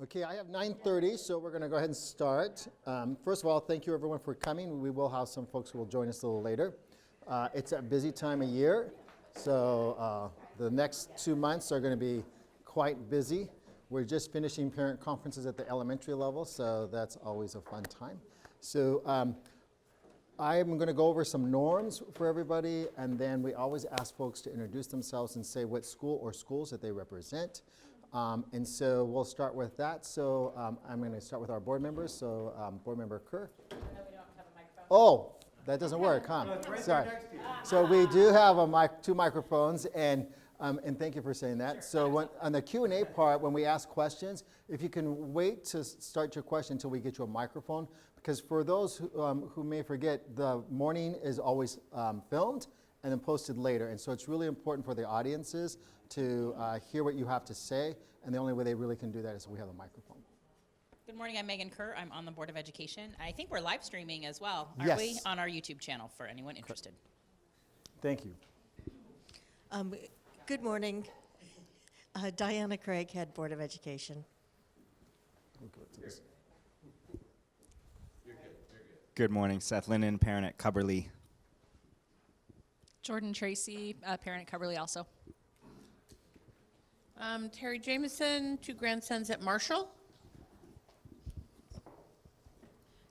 Okay, I have 9:30, so we're going to go ahead and start. First of all, thank you everyone for coming. We will have some folks who will join us a little later. It's a busy time of year, so the next 2 months are going to be quite busy. We're just finishing parent conferences at the elementary level, so that's always a fun time. So I'm going to go over some norms for everybody, and then we always ask folks to introduce themselves and say what school or schools that they represent. And so we'll start with that. So I'm going to start with our board members. So Board Member Kerr. No, we don't have a microphone. Oh, that doesn't work, huh? Sorry. So we do have two microphones, and thank you for saying that. So on the Q&A part, when we ask questions, if you can wait to start your question until we get you a microphone, because for those who may forget, the morning is always filmed and then posted later. And so it's really important for the audiences to hear what you have to say, and the only way they really can do that is if we have a microphone. Good morning, I'm Megan Kerr. I'm on the Board of Education. I think we're live streaming as well, aren't Yes. we? On our YouTube channel for anyone interested. Thank you. Good morning. Diana Craig, Head Board of Education. Good morning, Seth Linden, parent at Cubberley. Jordan Tracy, parent at Cubberley also. Terry Jameson, 2 grandsons at Marshall.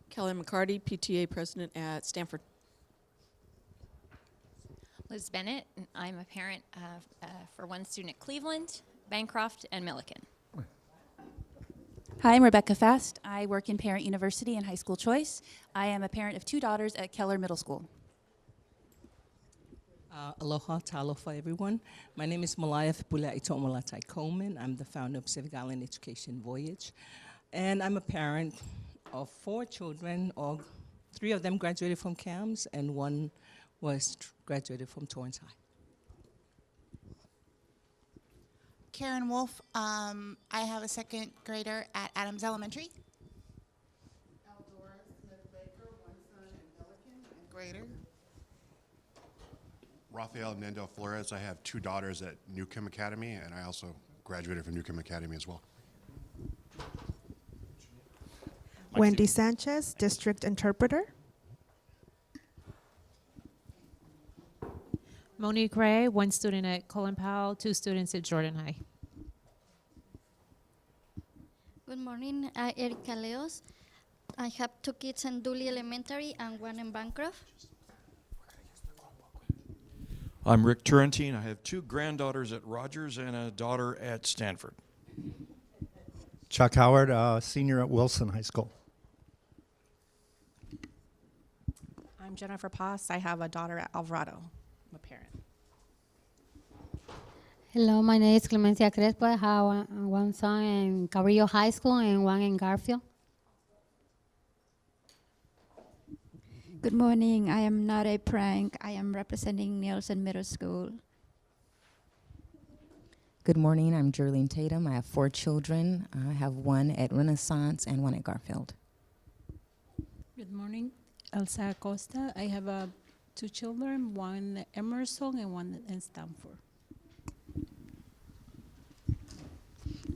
Kelly McCarty, PTA President at Stanford. Liz Bennett, and I'm a parent for one student at Cleveland, Bancroft, and Milliken. Hi, I'm Rebecca Fast. I work in Parent University and High School Choice. I am a parent of 2 daughters at Keller Middle School. Aloha, talofa, everyone. My name is Malayath Bula'itomolatai Coleman. I'm the founder of Pacific Island Education Voyage. And I'm a parent of 4 children. 3 of them graduated from CAMS, and 1 was graduated from Torrance High. Karen Wolf, I have a 2nd grader at Adams Elementary. Eldora Smith-Baker, 1 son at Milliken, and grader. Rafael Nendo Flores, I have 2 daughters at Newcomb Academy, and I also graduated from Newcomb Academy as well. Wendy Sanchez, District Interpreter. Monique Ray, 1 student at Colin Powell, 2 students at Jordan High. Good morning, Erika Leos. I have 2 kids in Dooley Elementary and 1 in Bancroft. I'm Rick Turrentine. I have 2 granddaughters at Rogers and a daughter at Stanford. Chuck Howard, senior at Wilson High School. I'm Jennifer Poss. I have a daughter at Alvarado. I'm a parent. Hello, my name is Clemencia Crespo. I have 1 son in Cabrillo High School and 1 in Garfield. Good morning. I am not a prank. I am representing Nielsen Middle School. Good morning. I'm Jerlene Tatum. I have 4 children. I have 1 at Renaissance and 1 at Garfield. Good morning. Elsa Acosta. I have 2 children, 1 at Emerson and 1 in Stanford.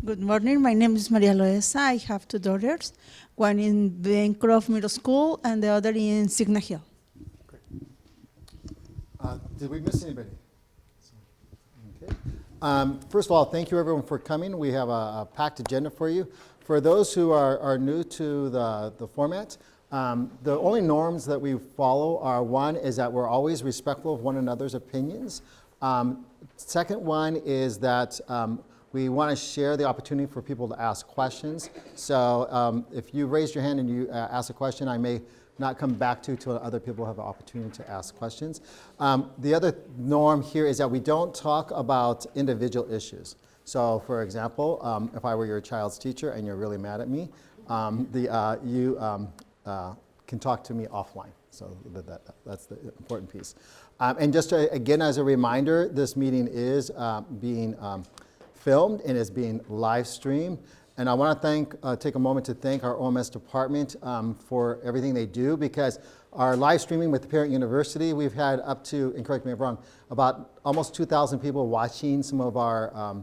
Good morning. My name is Maria Loesa. I have 2 daughters, 1 in Bancroft Middle School and the other in Signa Hill. Great. Did we miss anybody? Okay. First of all, thank you everyone for coming. We have a packed agenda for you. For those who are new to the format, the only norms that we follow are, 1 is that we're always respectful of one another's opinions. Second one is that we want to share the opportunity for people to ask questions. So if you raise your hand and you ask a question, I may not come back to till other people have the opportunity to ask questions. The other norm here is that we don't talk about individual issues. So for example, if I were your child's teacher and you're really mad at me, you can talk to me offline. So that's the important piece. And just again, as a reminder, this meeting is being filmed and is being live streamed. And I want to take a moment to thank our OMS department for everything they do, because our live streaming with the Parent University, we've had up to, and correct me if I'm wrong, about almost 2,000 people watching some of our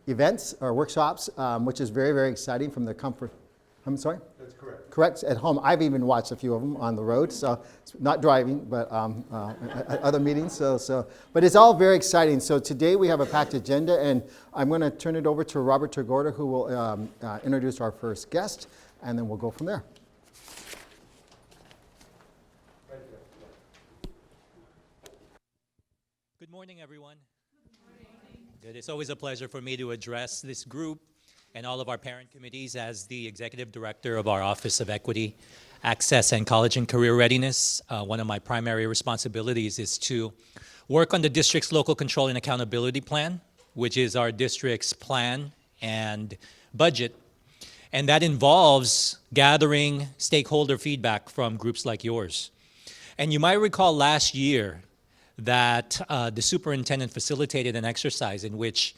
events or workshops, which is very, very exciting from the comfort. I'm sorry? That's correct. Correct, at home. I've even watched a few of them on the road, so not driving, but at other meetings. But it's all very exciting. So today we have a packed agenda, and I'm going to turn it over to Robert Tagorda, who will introduce our first guest, and then we'll go from there. Good morning, everyone. Good. It's always a pleasure for me to address this group and all of our parent committees as the Executive Director of our Office of Equity, Access, and College and Career Readiness. One of my primary responsibilities is to work on the district's Local Control and Accountability Plan, which is our district's plan and budget. And that involves gathering stakeholder feedback from groups like yours. And you might recall last year that the superintendent facilitated an exercise in which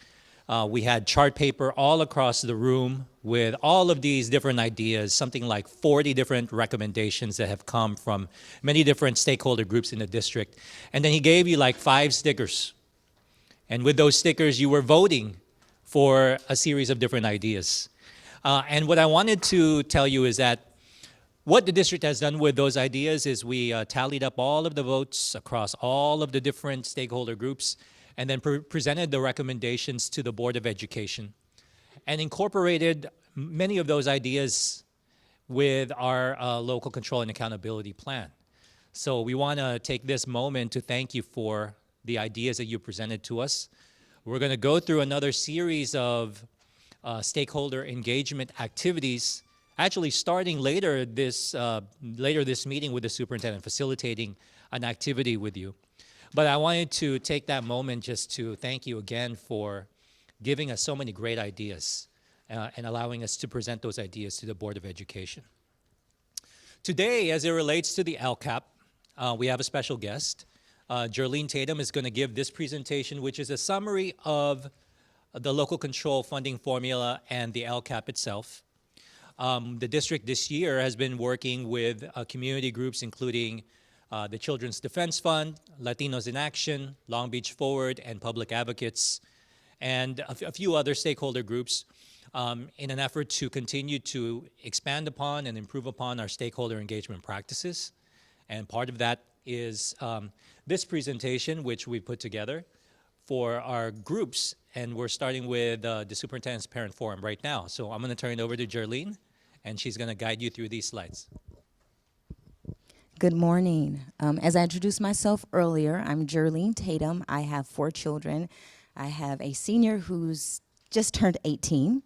we had chart paper all across the room with all of these different ideas, something like 40 different recommendations that have come from many different stakeholder groups in the district. And then he gave you like 5 stickers. And with those stickers, you were voting for a series of different ideas. And what I wanted to tell you is that what the district has done with those ideas is we tallied up all of the votes across all of the different stakeholder groups and then presented the recommendations to the Board of Education and incorporated many of those ideas with our local control and accountability plan. So we want to take this moment to thank you for the ideas that you presented to us. We're going to go through another series of stakeholder engagement activities, actually starting later this meeting with the superintendent, facilitating an activity with you. But I wanted to take that moment just to thank you again for giving us so many great ideas and allowing us to present those ideas to the Board of Education. Today, as it relates to the LCAP, we have a special guest. Jerlene Tatum is going to give this presentation, which is a summary of the local control funding formula and the LCAP itself. The district this year has been working with community groups, including the Children's Defense Fund, Latinos in Action, Long Beach Forward, and Public Advocates, and a few other stakeholder groups in an effort to continue to expand upon and improve upon our stakeholder engagement practices. And part of that is this presentation, which we put together for our groups, and we're starting with the Superintendent's Parent Forum right now. So I'm going to turn it over to Jerlene, and she's going to guide you through these slides. Good morning. As I introduced myself earlier, I'm Jerlene Tatum. I have 4 children. I have a senior who's just turned 18,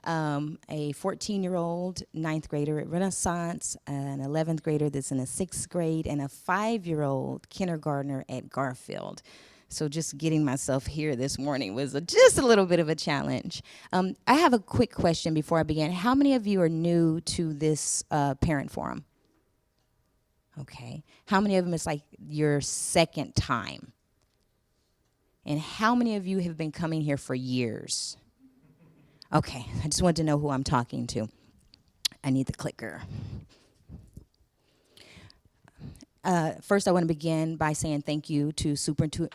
a 14-year-old 9th grader at Renaissance, an 11th grader that's in the 6th grade, and a 5-year-old kindergartner at Garfield. So just getting myself here this morning was just a little bit of a challenge. I have a quick question before I begin. How many of you are new to this parent forum? Okay. How many of them is like your second time? And how many of you have been coming here for years? Okay, I just wanted to know who I'm talking to. I need the clicker. First, I want to begin by saying thank you to Superintendent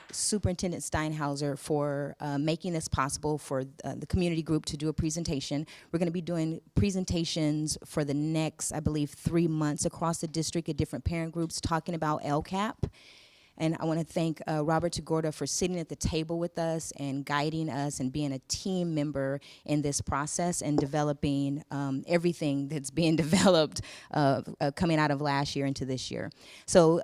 Steinhauser for making this possible for the community group to do a presentation. We're going to be doing presentations for the next, I believe, 3 months across the district at different parent groups talking about LCAP. And I want to thank Robert Tagorda for sitting at the table with us and guiding us and being a team member in this process and developing everything that's being developed coming out of last year into this year. So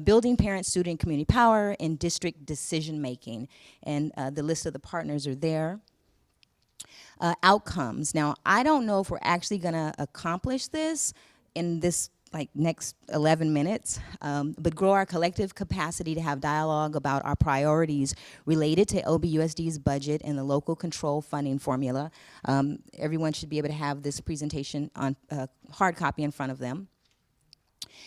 building parent, student, community power in district decision making. And the list of the partners are there. Outcomes. Now, I don't know if we're actually going to accomplish this in this next 11 minutes, but grow our collective capacity to have dialogue about our priorities related to LBUSD's budget and the local control funding formula. Everyone should be able to have this presentation on hard copy in front of them.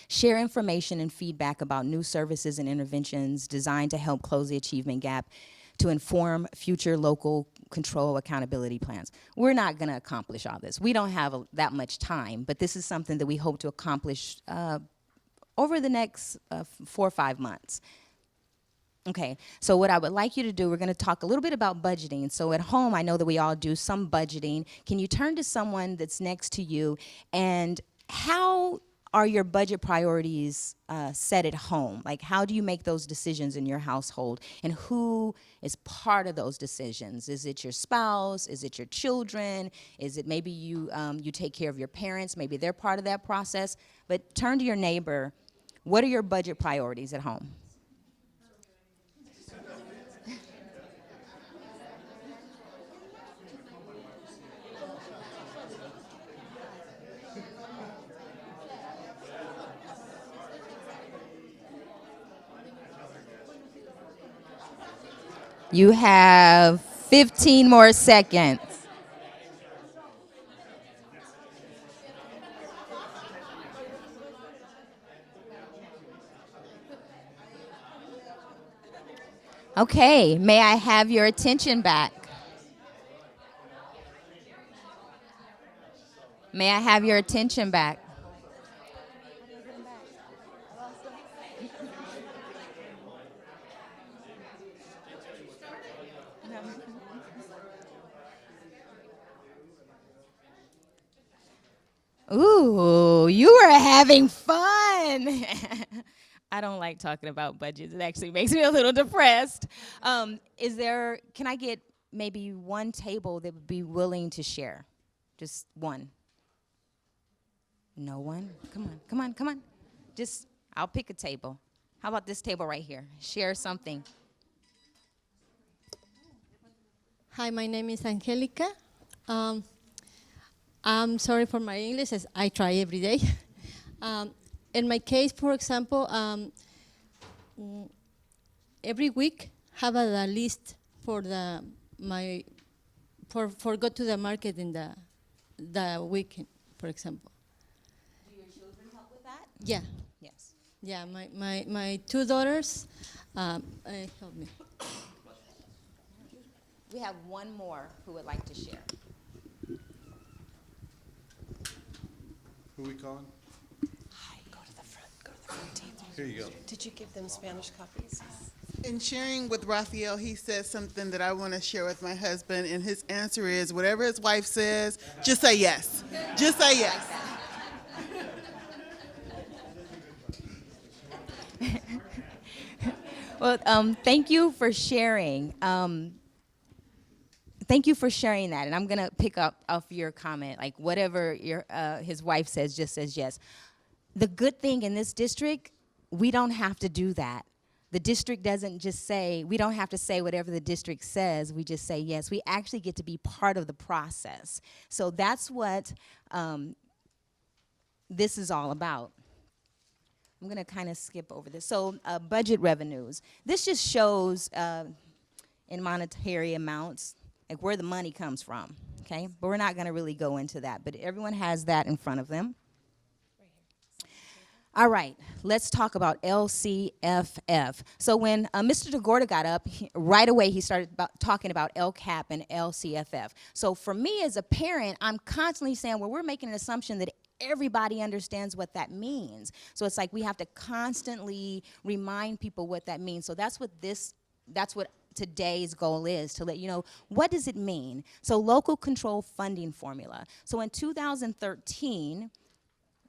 Share information and feedback about new services and interventions designed to help close the achievement gap to inform future local control accountability plans. We're not going to accomplish all this. We don't have that much time, but this is something that we hope to accomplish over the next 4 or 5 months. Okay, so what I would like you to do, we're going to talk a little bit about budgeting. So at home, I know that we all do some budgeting. Can you turn to someone that's next to you, and how are your budget priorities set at home? Like, how do you make those decisions in your household, and who is part of those decisions? Is it your spouse? Is it your children? Is it maybe you take care of your parents? Maybe they're part of that process. But turn to your neighbor. What are your budget priorities at home? You have 15 more seconds. Okay, may I have your attention back? May I have your attention back? Ooh, you are having fun. I don't like talking about budgets. It actually makes me a little depressed. Can I get maybe one table that would be willing to share? Just one. No one? Come on. I'll pick a table. How about this table right here? Share something. Hi, my name is Angelica. I'm sorry for my English, as I try every day. In my case, for example, every week have a list for go to the market in the weekend, for example. Do your children help with that? Yeah. Yes. Yeah, my two daughters help me. We have one more who would like to share. Who we calling? Hi, go to the front table. Here you go. Did you give them Spanish copies? In sharing with Rafael, he said something that I want to share with my husband, and his answer is, whatever his wife says, just say yes. Just say yes. Well, thank you for sharing. Thank you for sharing that, and I'm gonna pick up off your comment, like whatever his wife says, just says yes. The good thing in this district, we don't have to do that. The district doesn't just say, we don't have to say whatever the district says, we just say yes. We actually get to be part of the process. So that's what this is all about. I'm gonna kind of skip over this. So budget revenues. This just shows in monetary amounts, like where the money comes from, okay? But we're not gonna really go into that, but everyone has that in front of them. All right, let's talk about LCFF. So when Mr. DeGorda got up, right away he started talking about LCAP and LCFF. So for me as a parent, I'm constantly saying, well, we're making an assumption that everybody understands what that means. So it's like we have to constantly remind people what that means. So that's what today's goal is, to let you know, what does it mean? So local control funding formula. So in 2013,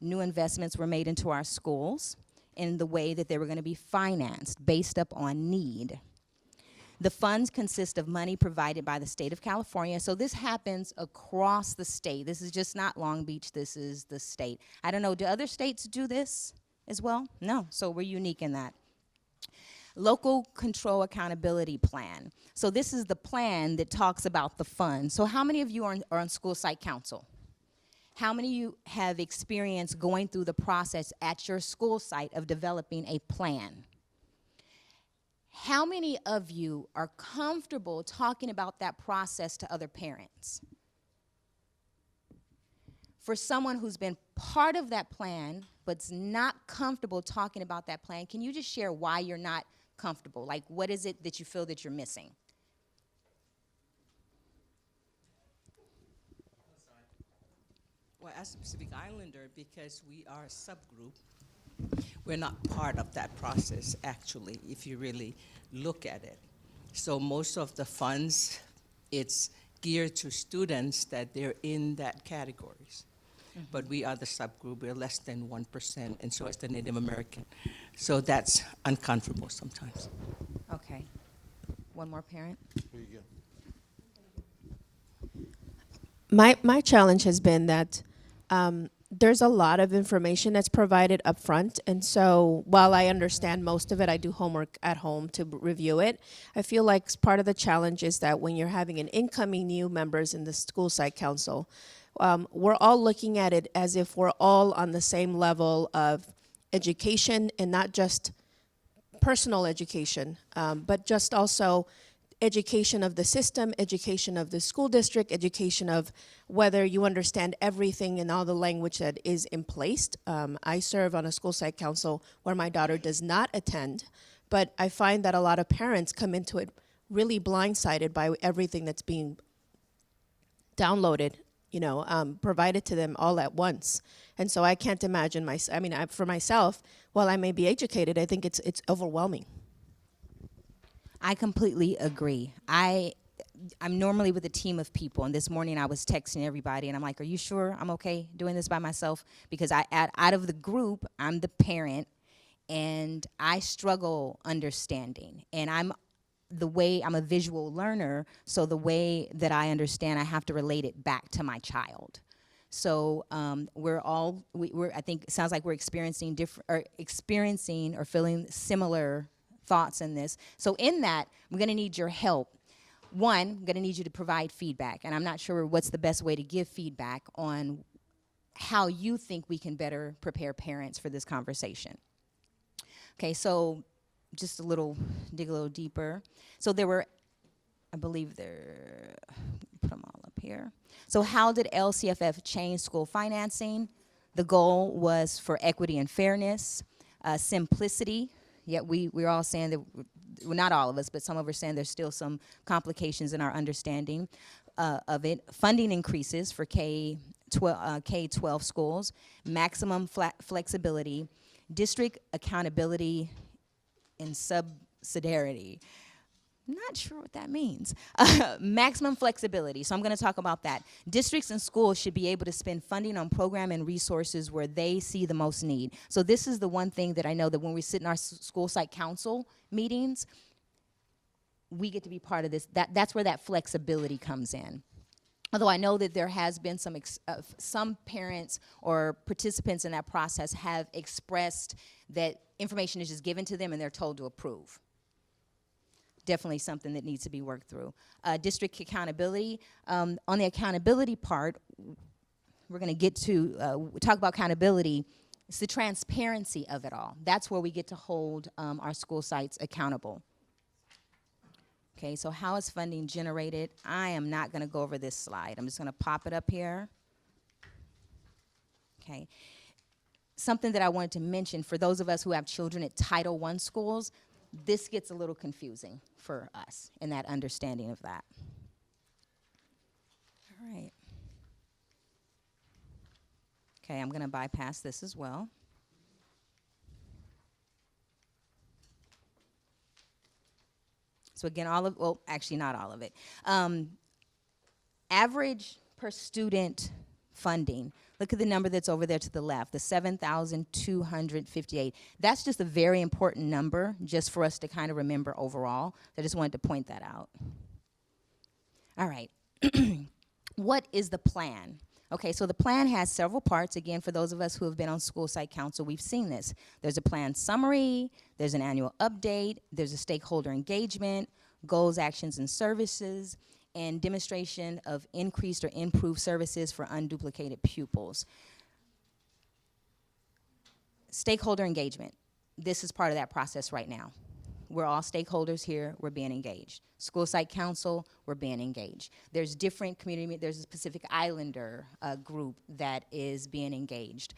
new investments were made into our schools in the way that they were going to be financed based up on need. The funds consist of money provided by the state of California. So this happens across the state. This is just not Long Beach, this is the state. I don't know, do other states do this as well? No, so we're unique in that. Local Control Accountability Plan. So this is the plan that talks about the funds. So how many of you are on school site council? How many of you have experience going through the process at your school site of developing a plan? How many of you are comfortable talking about that process to other parents? For someone who's been part of that plan but's not comfortable talking about that plan, can you just share why you're not comfortable? Like, what is it that you feel that you're missing? Well, as a Pacific Islander, because we are a subgroup, we're not part of that process, actually, if you really look at it. So most of the funds, it's geared to students that they're in that categories. But we are the subgroup, we're less than 1%, and so is the Native American. So that's uncomfortable sometimes. Okay. One more parent. Here you go. My challenge has been that there's a lot of information that's provided up front, and so while I understand most of it, I do homework at home to review it. I feel like part of the challenge is that when you're having an incoming new members in the school site council, we're all looking at it as if we're all on the same level of education, and not just personal education, but just also education of the system, education of the school district, education of whether you understand everything and all the language that is in place. I serve on a school site council where my daughter does not attend, but I find that a lot of parents come into it really blindsided by everything that's being downloaded, provided to them all at once. And so I can't imagine for myself, while I may be educated, I think it's overwhelming. I completely agree. I'm normally with a team of people, and this morning I was texting everybody, and I'm like, are you sure I'm okay doing this by myself? Because out of the group, I'm the parent, and I struggle understanding. And I'm a visual learner, so the way that I understand, I have to relate it back to my child. So I think it sounds like we're experiencing or feeling similar thoughts in this. So in that, I'm going to need your help. One, I'm going to need you to provide feedback, and I'm not sure what's the best way to give feedback on how you think we can better prepare parents for this conversation. Okay, so just dig a little deeper. So there were, I believe put them all up here. So how did LCFF change school financing? The goal was for equity and fairness, simplicity. Yet we're all saying that, well, not all of us, but some of us are saying there's still some complications in our understanding of it. Funding increases for K-12 schools, maximum flexibility, district accountability, and subsidiarity. Not sure what that means. Maximum flexibility, so I'm gonna talk about that. Districts and schools should be able to spend funding on program and resources where they see the most need. So this is the one thing that I know that when we sit in our school site council meetings, we get to be part of this. That's where that flexibility comes in. Although I know that there has been some parents or participants in that process have expressed that information is just given to them and they're told to approve. Definitely something that needs to be worked through. District accountability. On the accountability part, we're going to get to talk about accountability. It's the transparency of it all. That's where we get to hold our school sites accountable. Okay, so how is funding generated? I am not going to go over this slide. I'm just going to pop it up here. Okay. Something that I wanted to mention for those of us who have children at Title I schools, this gets a little confusing for us in that understanding of that. All right. Okay, I'm going to bypass this as well. So again, actually not all of it. Average per student funding. Look at the number that's over there to the left, the 7,258. That's just a very important number just for us to kind of remember overall. I just wanted to point that out. All right. What is the plan? Okay, so the plan has several parts. Again, for those of us who have been on school site council, we've seen this. There's a plan summary, there's an annual update, there's a stakeholder engagement, goals, actions, and services, and demonstration of increased or improved services for unduplicated pupils. Stakeholder engagement. This is part of that process right now. We're all stakeholders here, we're being engaged. School site council, we're being engaged. There's different community, there's a Pacific Islander group that is being engaged.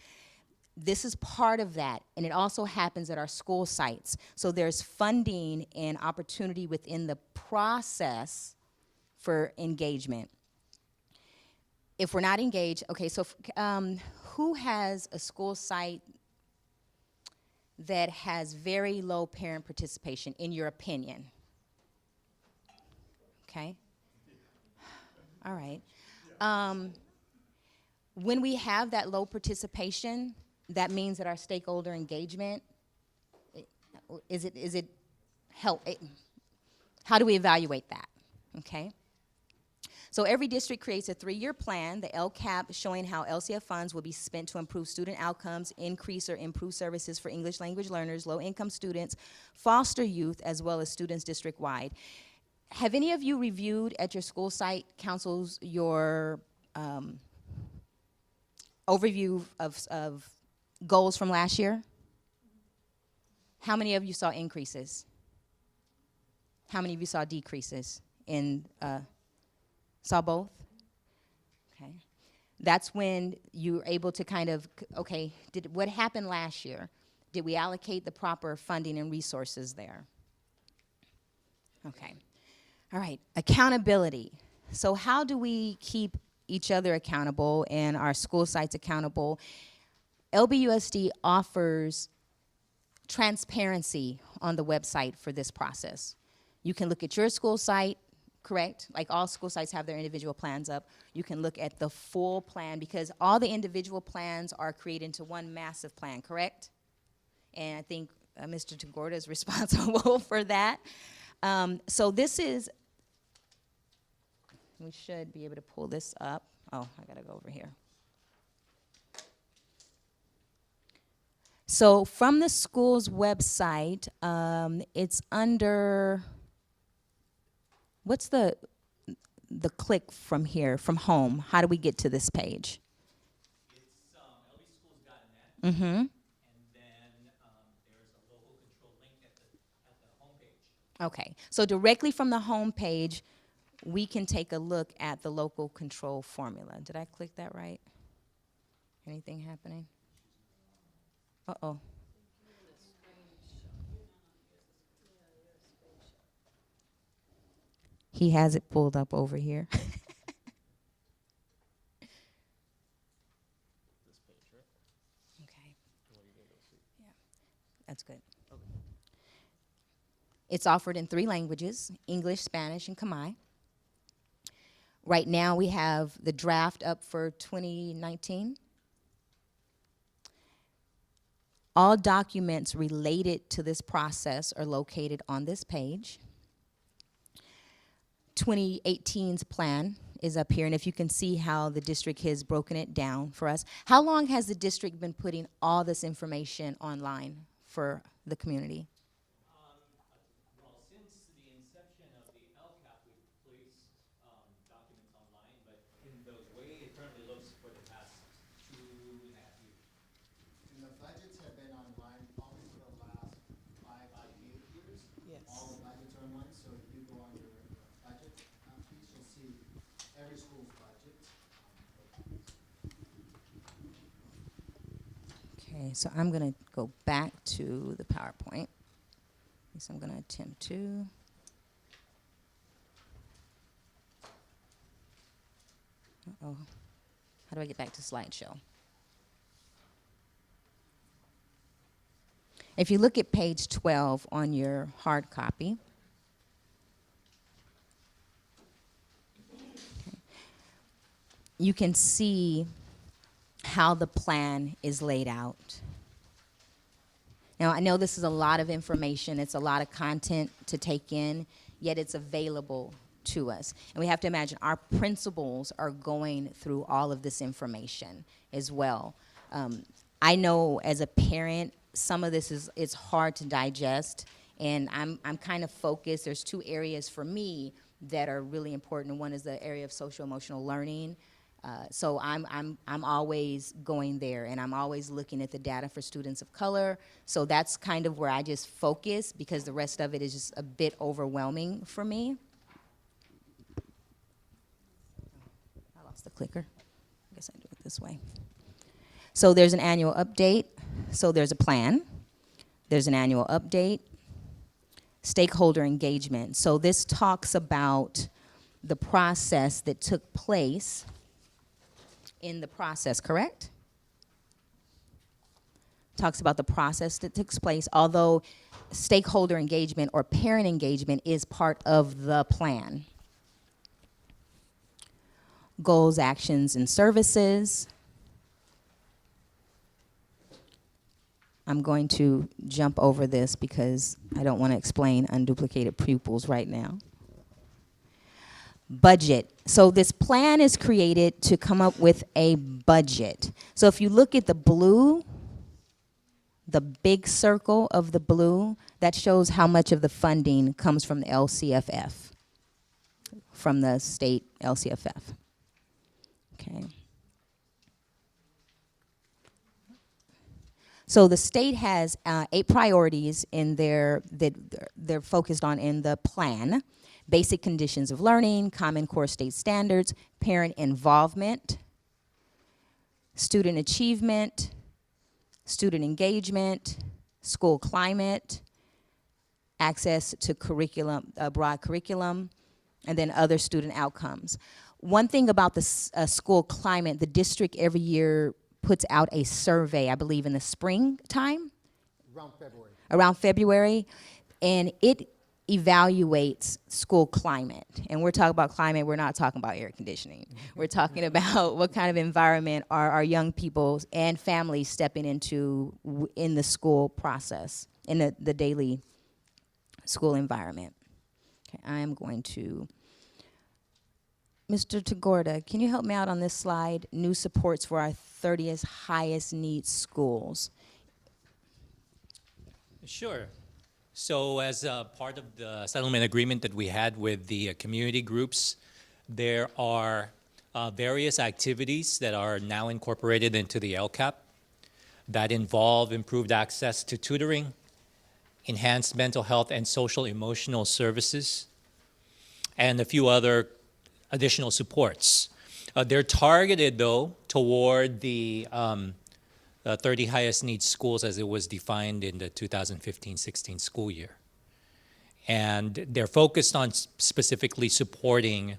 This is part of that, and it also happens at our school sites. So there's funding and opportunity within the process for engagement. If we're not engaged, okay, so who has a school site that has very low parent participation, in your opinion? Okay. All right. When we have that low participation, that means that our stakeholder engagement, is it how do we evaluate that? Okay. So every district creates a 3-year plan, the LCAP, showing how LCF funds will be spent to improve student outcomes, increase or improve services for English language learners, low-income students, foster youth, as well as students district-wide. Have any of you reviewed at your school site councils your overview of goals from last year? How many of you saw increases? How many of you saw decreases in saw both? Okay. That's when you're able to kind of, okay, what happened last year? Did we allocate the proper funding and resources there? Okay. All right, accountability. So how do we keep each other accountable and our school sites accountable? LBUSD offers transparency on the website for this process. You can look at your school site, correct? Like all school sites have their individual plans up. You can look at the full plan because all the individual plans are created into one massive plan, correct? And I think Mr. Tagorda is responsible for that. So this is, we should be able to pull this up. Oh, I gotta go over here. So from the school's website, it's under, what's the click from here, from home? How do we get to this page? It's lbschools.net. Mm-hmm. And then there's a local control link at the homepage. Okay, so directly from the home page, we can take a look at the local control formula. Did I click that right? Anything happening? Uh-oh. He has it pulled up over here. Okay. Yeah, that's good. It's offered in 3 languages, English, Spanish, and Khmer. Right now we have the draft up for 2019. All documents related to this process are located on this page. 2018's plan is up here, and if you can see how the district has broken it down for us. How long has the district been putting all this information online for the community? Well, since the inception of the LCAP, we've placed documents online, but in the way it currently looks for the past 2.5 years. And the budgets have been online probably for the last 5 to 8 years. Yes. All the budgets are online, so if you go on your budget piece, you'll see every school's budget. Okay, so I'm going to go back to the PowerPoint. So I'm going to attempt to. Uh-oh. How do I get back to slideshow? If you look at page 12 on your hard copy, okay, you can see how the plan is laid out. Now, I know this is a lot of information. It's a lot of content to take in, yet it's available to us. And we have to imagine our principals are going through all of this information as well. I know as a parent, some of this it's hard to digest, and I'm kind of focused. There's 2 areas for me that are really important. One is the area of social-emotional learning. So I'm always going there, and I'm always looking at the data for students of color. So that's kind of where I just focus, because the rest of it is just a bit overwhelming for me. I lost the clicker. I guess I do it this way. So there's an annual update. So there's a plan. There's an annual update. Stakeholder engagement. So this talks about the process that took place in the process, correct? talks about the process that takes place, although stakeholder engagement or parent engagement is part of the plan. Goals, actions, and services. I'm going to jump over this because I don't want to explain unduplicated pupils right now. Budget. So this plan is created to come up with a budget. So if you look at the blue, the big circle of the blue, that shows how much of the funding comes from the LCFF, from the state LCFF. Okay. So the state has 8 priorities in their that they're focused on in the plan: basic conditions of learning, common core state standards, parent involvement, student achievement, student engagement, school climate, access to curriculum, broad curriculum, and then other student outcomes. One thing about the school climate, the district every year puts out a survey, I believe in the springtime? Around February, and it evaluates school climate. And we're talking about climate, we're not talking about air conditioning. We're talking about what kind of environment are our young people and families stepping into in the school process, in the daily school environment. Okay, I am going to, Mr. Tagorda, can you help me out on this slide? New supports for our 30th highest needs schools. Sure. So as part of the settlement agreement that we had with the community groups, there are various activities that are now incorporated into the LCAP that involve improved access to tutoring, enhanced mental health and social emotional services, and a few other additional supports. They're targeted, though, toward the 30 highest needs schools as it was defined in the 2015-16 school year. And they're focused on specifically supporting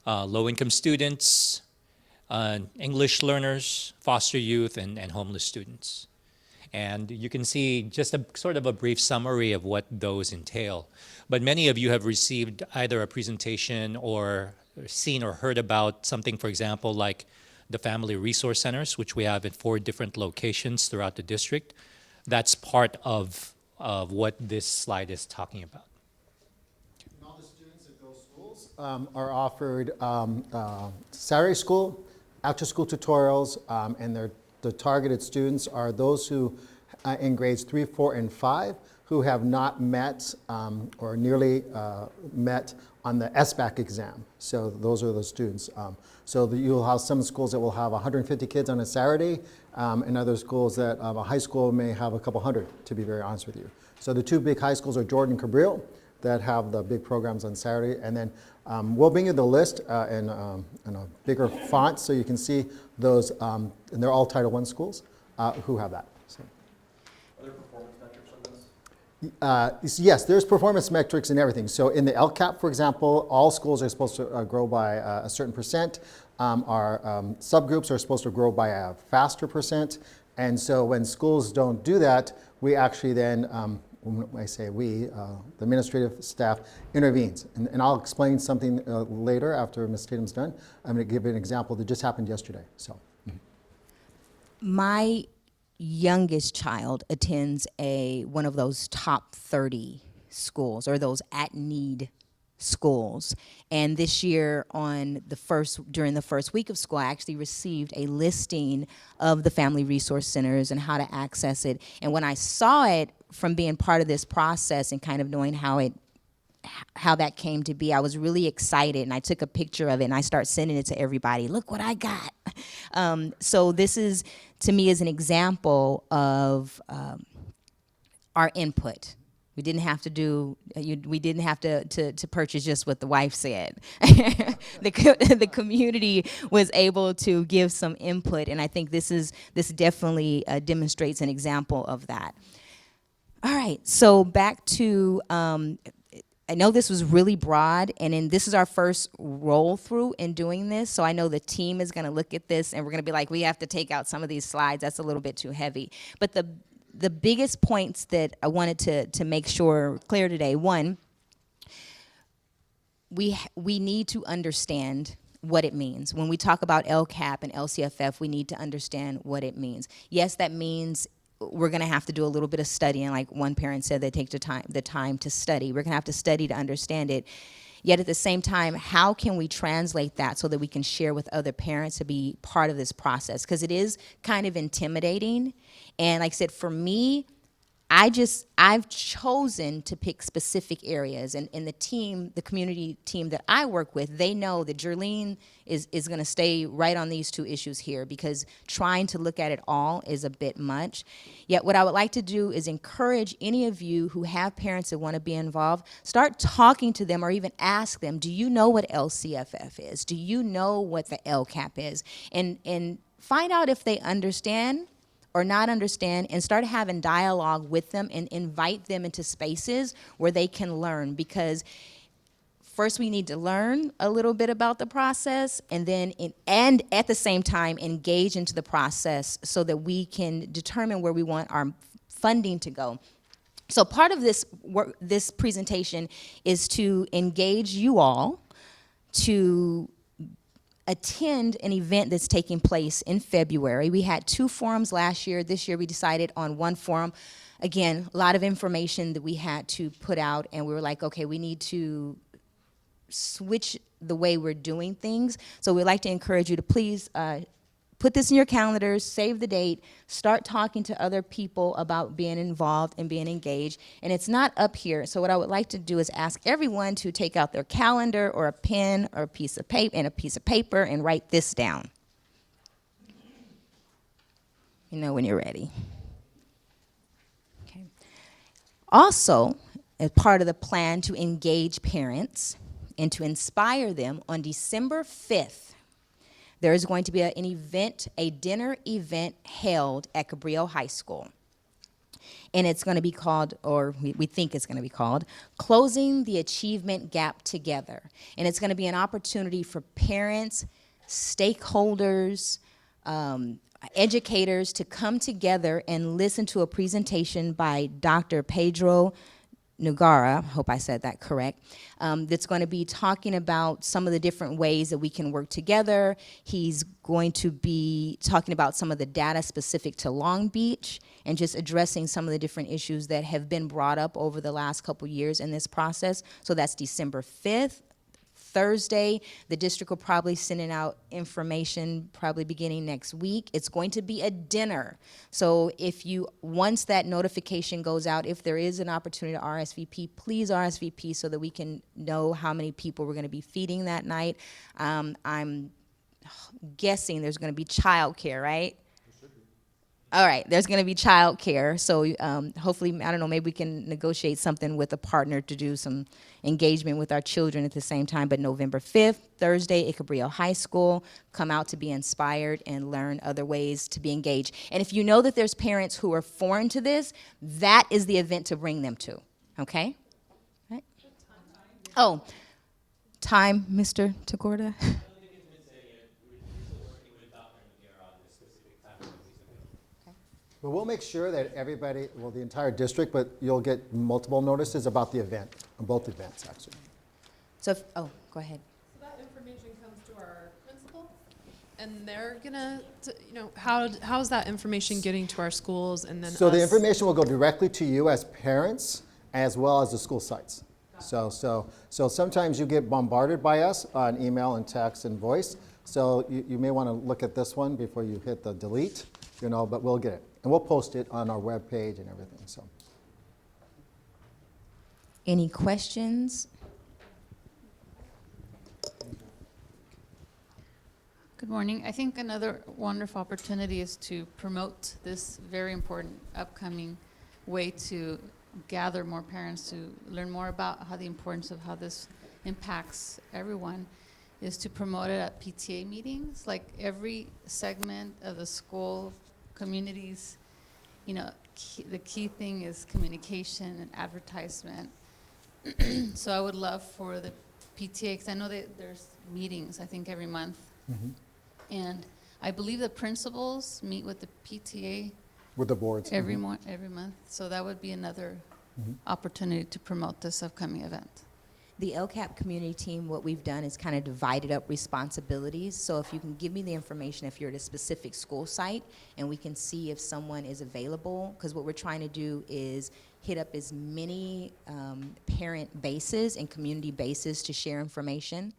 low-income students, English learners, foster youth, and homeless students. And you can see just a sort of a brief summary of what those entail. But many of you have received either a presentation or seen or heard about something, for example, like the Family Resource Centers, which we have at 4 different locations throughout the district. That's part of what this slide is talking about. And all the students at those schools are offered Saturday school, after-school tutorials, and the targeted students are those who, in grades 3, 4, and 5, who have not met or nearly met on the SBAC exam. So those are the students. So you'll have some schools that will have 150 kids on a Saturday, and other schools that a high school may have a couple hundred, to be very honest with you. So the 2 big high schools are Jordan and Cabrillo that have the big programs on Saturday, and then we'll bring you the list in a bigger font so you can see those, and they're all Title I schools who have that. So. Are there performance metrics on this? Yes, there's performance metrics and everything. So in the LCAP, for example, all schools are supposed to grow by a certain percent. Our subgroups are supposed to grow by a faster percent. And so when schools don't do that, we actually then, when I say we, the administrative staff intervenes. And I'll explain something later after Ms. Tatum's done. I'm going to give an example that just happened yesterday. So. My youngest child attends one of those top 30 schools, or those at-need schools. And this year, during the first week of school, I actually received a listing of the Family Resource Centers and how to access it. And when I saw it from being part of this process and kind of knowing how that came to be, I was really excited, and I took a picture of it and I start sending it to everybody. Look what I got. So this is, to me, is an example of our input. We didn't have to purchase just what the wife said. The community was able to give some input, and I think this definitely demonstrates an example of that. All right, so back to I know this was really broad, and this is our first roll through in doing this, so I know the team is going to look at this and we're going to be like, we have to take out some of these slides. That's a little bit too heavy. But the biggest points that I wanted to make sure clear today, one, we need to understand what it means. When we talk about LCAP and LCFF, we need to understand what it means. Yes, that means we're going to have to do a little bit of studying. Like one parent said, they take the time to study. We're going to have to study to understand it. Yet at the same time, how can we translate that so that we can share with other parents to be part of this process? Because it is kind of intimidating. And like I said, for me, I've chosen to pick specific areas, and the team, the community team that I work with, they know that Jerlene is going to stay right on these two issues here, because trying to look at it all is a bit much. Yet what I would like to do is encourage any of you who have parents that want to be involved, start talking to them or even ask them, do you know what LCFF is? Do you know what the LCAP is? And find out if they understand or not understand, and start having dialogue with them and invite them into spaces where they can learn. Because first we need to learn a little bit about the process, and then and at the same time engage into the process so that we can determine where we want our funding to go. So part of this work, this presentation, is to engage you all to attend an event that's taking place in February. We had 2 forums last year. This year we decided on 1 forum. Again, a lot of information that we had to put out, and we were like, okay, we need to switch the way we're doing things. So we'd like to encourage you to please put this in your calendars, save the date, start talking to other people about being involved and being engaged. And it's not up here. So what I would like to do is ask everyone to take out their calendar or a pen or a piece of paper and write this down. You know when you're ready. Okay. Also, as part of the plan to engage parents and to inspire them, on December 5th, there is going to be an event, a dinner event held at Cabrillo High School. And it's going to be called, or we think it's going to be called, Closing the Achievement Gap Together. And it's going to be an opportunity for parents, stakeholders, educators to come together and listen to a presentation by Dr. Pedro Nugara, hope I said that correct, that's going to be talking about some of the different ways that we can work together. He's going to be talking about some of the data specific to Long Beach and just addressing some of the different issues that have been brought up over the last couple years in this process. So that's December 5th. Thursday, the district will probably send out information probably beginning next week. It's going to be a dinner. So if you, once that notification goes out, if there is an opportunity to RSVP, please RSVP so that we can know how many people we're going to be feeding that night. I'm guessing there's going to be childcare, right? All right, there's going to be childcare, so hopefully, I don't know, maybe we can negotiate something with a partner to do some engagement with our children at the same time. But November 5th, Thursday, at Cabrillo High School, come out to be inspired and learn other ways to be engaged. And if you know that there's parents who are foreign to this, that is the event to bring them to, okay? Right? Oh, time, Mr. Tagorda? But we'll make sure that everybody, well, the entire district, but you'll get multiple notices about the event, on both events, actually. So, oh, go ahead. So that information comes to our principal, and they're gonna, how's that information getting to our schools, and then So the information will go directly to you as parents, as well as the school sites. So sometimes you get bombarded by us on email and text and voice. So you may want to look at this one before you hit the delete, but we'll get it. And we'll post it on our webpage and everything. So, any questions? Good morning. I think another wonderful opportunity is to promote this very important upcoming way to gather more parents to learn more about how the importance of how this impacts everyone, is to promote it at PTA meetings. Like every segment of the school communities, the key thing is communication and advertisement. So I would love for the PTA, because I know that there's meetings, I think, every month. And I believe the principals meet with the PTA With the boards. every month. So that would be another opportunity to promote this upcoming event. The LCAP community team, what we've done is kind of divided up responsibilities. So if you can give me the information if you're at a specific school site, and we can see if someone is available, because what we're trying to do is hit up as many parent bases and community bases to share information.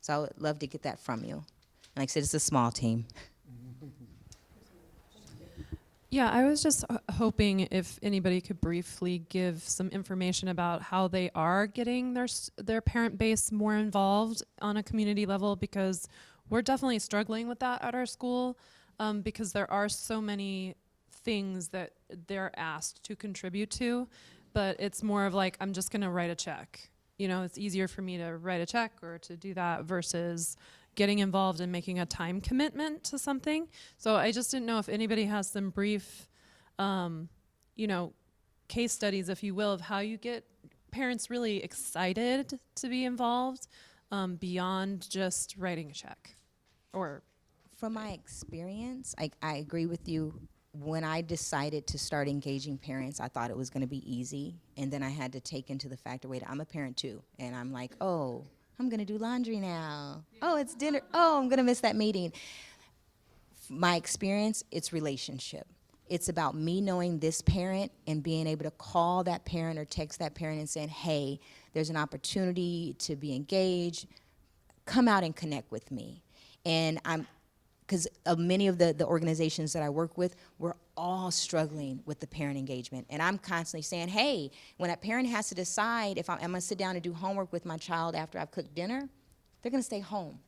So I would love to get that from you. And like I said, it's a small team. Yeah, I was just hoping if anybody could briefly give some information about how they are getting their parent base more involved on a community level, because we're definitely struggling with that at our school, because there are so many things that they're asked to contribute to, but it's more of like, I'm just gonna write a check. You know, it's easier for me to write a check or to do that versus getting involved and making a time commitment to something. So I just didn't know if anybody has some brief, you know, case studies, if you will, of how you get parents really excited to be involved beyond just writing a check. Or from my experience, I agree with you. When I decided to start engaging parents, I thought it was going to be easy. And then I had to take into the factor, wait, I'm a parent too. And I'm like, oh, I'm going to do laundry now. Oh, it's dinner. Oh, I'm going to miss that meeting. My experience, it's relationship. It's about me knowing this parent and being able to call that parent or text that parent and saying, hey, there's an opportunity to be engaged. Come out and connect with me. And because of many of the organizations that I work with, we're all struggling with the parent engagement. And I'm constantly saying, hey, when a parent has to decide if I'm going to sit down and do homework with my child after I've cooked dinner, they're going to stay home.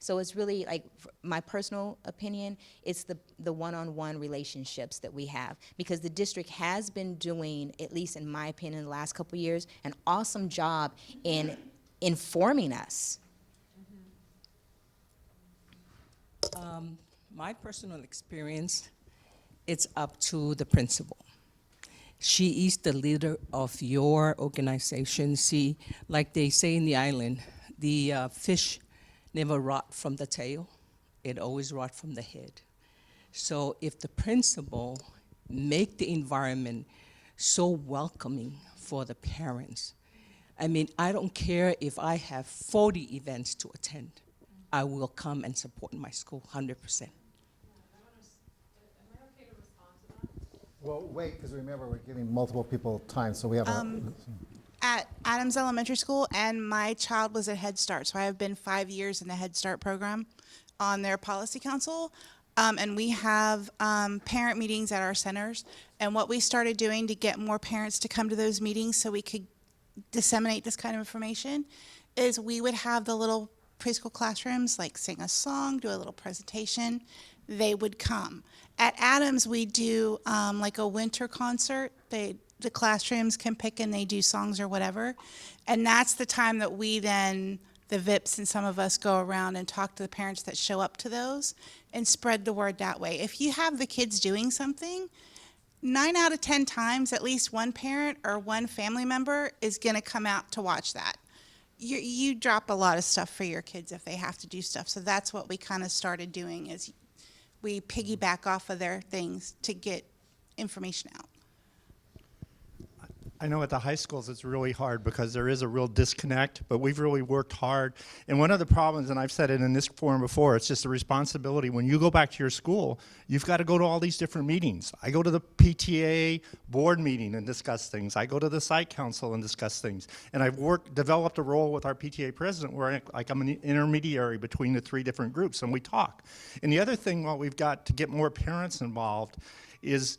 So it's really, like, my personal opinion, it's the one-on-one relationships that we have. Because the district has been doing, at least in my opinion, in the last couple of years, an awesome job in informing us. My personal experience, it's up to the principal. She is the leader of your organization. See, like they say in the island, the fish never rot from the tail. It always rot from the head. So if the principal make the environment so welcoming for the parents, I mean, I don't care if I have 40 events to attend. I will come and support my school 100%. Well, wait, because remember, we're giving multiple people time, so we have at Adams Elementary School, and my child was at Head Start, so I have been 5 years in the Head Start program on their policy council, and we have parent meetings at our centers, and what we started doing to get more parents to come to those meetings so we could disseminate this kind of information is we would have the little preschool classrooms, like, sing a song, do a little presentation. They would come. At Adams, we do like a winter concert. The classrooms can pick and they do songs or whatever. And that's the time that we then, the VIPs and some of us, go around and talk to the parents that show up to those and spread the word that way. If you have the kids doing something, 9 out of 10 times, at least one parent or one family member is going to come out to watch that. You drop a lot of stuff for your kids if they have to do stuff. So that's what we kind of started doing, is we piggyback off of their things to get information out. I know at the high schools it's really hard because there is a real disconnect, but we've really worked hard. And one of the problems, and I've said it in this forum before, it's just a responsibility. When you go back to your school, you've got to go to all these different meetings. I go to the PTA board meeting and discuss things. I go to the site council and discuss things. And I've developed a role with our PTA president where I'm an intermediary between the 3 different groups, and we talk. And the other thing, what we've got to get more parents involved is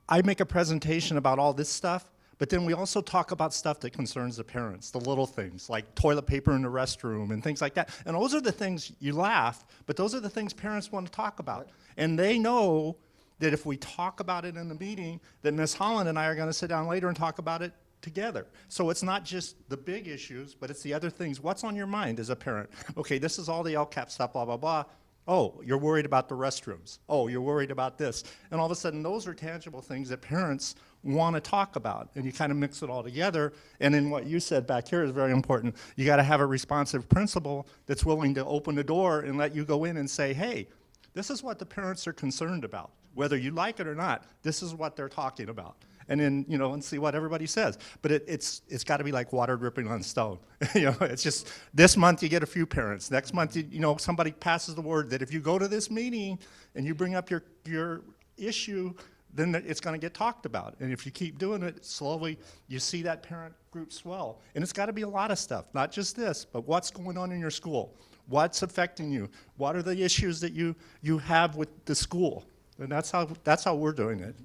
I make a presentation about all this stuff, but then we also talk about stuff that concerns the parents, the little things, like toilet paper in the restroom and things like that. And those are the things, you laugh, but those are the things parents want to talk about. And they know that if we talk about it in the meeting, that Ms. Holland and I are going to sit down later and talk about it together. So it's not just the big issues, but it's the other things. What's on your mind as a parent? Okay, this is all the LCAP stuff, blah, blah, blah. Oh, you're worried about the restrooms. Oh, you're worried about this. And all of a sudden, those are tangible things that parents want to talk about. And you kind of mix it all together. And then what you said back here is very important. You got to have a responsive principal that's willing to open the door and let you go in and say, hey, this is what the parents are concerned about. Whether you like it or not, this is what they're talking about. And then, you know, and see what everybody says. But it's got to be like water dripping on stone. You know, it's just, this month you get a few parents. Next month, you know, somebody passes the word that if you go to this meeting and you bring up your issue, then it's going to get talked about. And if you keep doing it, slowly you see that parent group swell. And it's got to be a lot of stuff, not just this, but what's going on in your school. What's affecting you? What are the issues that you have with the school? And that's how we're doing it.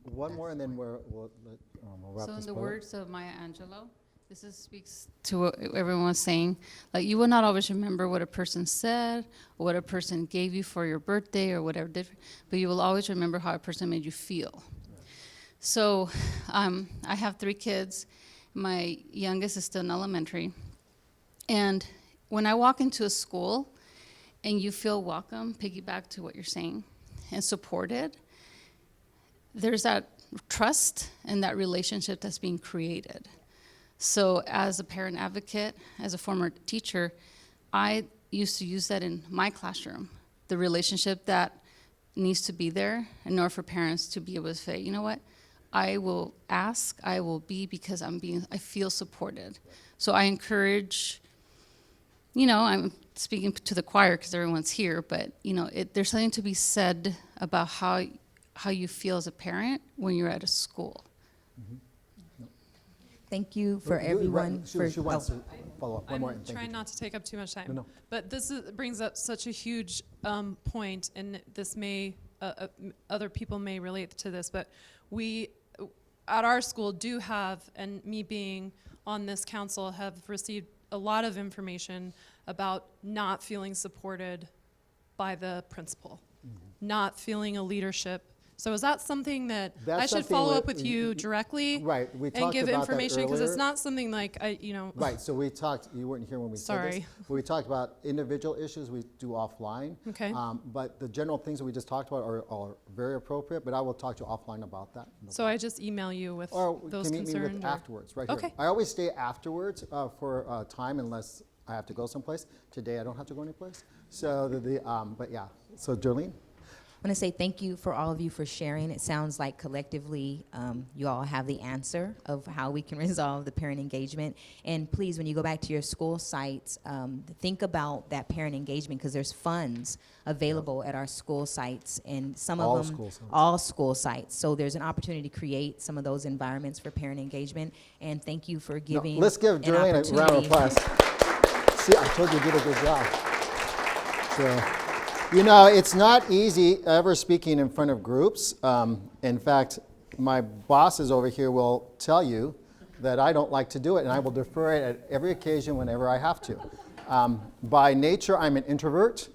One more, and then we'll wrap So this in the part up. words of Maya Angelou, speaks to what everyone was saying. Like, you will not always remember what a person said, or what a person gave you for your birthday, or whatever different, but you will always remember how a person made you feel. So I have 3 kids. My youngest is still in elementary. And when I walk into a school and you feel welcome, piggyback to what you're saying, and supported, there's that trust and that relationship that's being created. So as a parent advocate, as a former teacher, I used to use that in my classroom, the relationship that needs to be there in order for parents to be able to say, you know what, I will ask, I will be, because I feel supported. So I encourage, you know, I'm speaking to the choir because everyone's here, but you know, there's something to be said about how you feel as a parent when you're at a school. Thank you for everyone. She wants to follow up. One more. I'm and thank trying you. not to take up too much time. No. But this brings up such a huge point, and this may, other people may relate to this, but we, at our school, do have, and me being on this council, have received a lot of information about not feeling supported by the principal, not feeling a leadership. So is that something that That's I should something follow that up with you directly? Right, we and talked give about that information, because it's earlier. not something like Right, so we talked, you weren't here when we said this. Sorry. We talked about individual issues we do offline. Okay. But the general things that we just talked about are very appropriate, but I will talk to you offline about that. So I just email you with Or those can meet me concerns? with or- afterwards, right Okay. here. I always stay afterwards for time unless I have to go someplace. Today I don't have to go anyplace. So but yeah, so Jolene? I want to say thank you for all of you for sharing. It sounds like collectively you all have the answer of how we can resolve the parent engagement. And please, when you go back to your school sites, think about that parent engagement, because there's funds available at our school sites, and some All of them, school sites. all school sites. So there's an opportunity to create some of those environments for parent engagement. And thank you for giving Let's give an Jolene a round of opportunity. applause. See, I told you did a good job. So, you know, it's not easy ever speaking in front of groups. In fact, my bosses over here will tell you that I don't like to do it, and I will defer it at every occasion whenever I have to. By nature, I'm an introvert,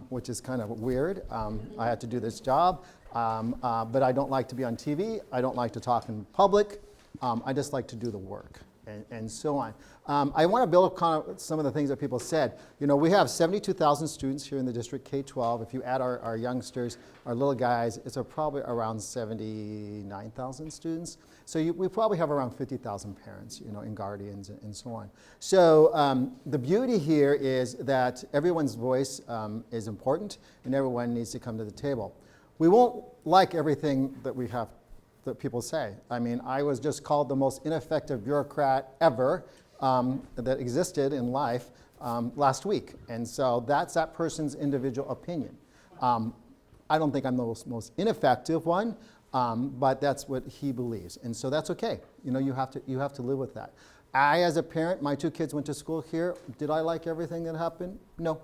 which is kind of weird. I had to do this job, but I don't like to be on TV. I don't like to talk in public. I just like to do the work. And so on. I want to build upon some of the things that people said. You know, we have 72,000 students here in the district, K-12. If you add our youngsters, our little guys, it's probably around 79,000 students. So we probably have around 50,000 parents, you know, and guardians and so on. So the beauty here is that everyone's voice is important, and everyone needs to come to the table. We won't like everything that we have that people say. I mean, I was just called the most ineffective bureaucrat ever that existed in life last week. And so that's that person's individual opinion. I don't think I'm the most ineffective one, but that's what he believes. And so that's okay. You know, you have to live with that. I, as a parent, my 2 kids went to school here. Did I like everything that happened? No.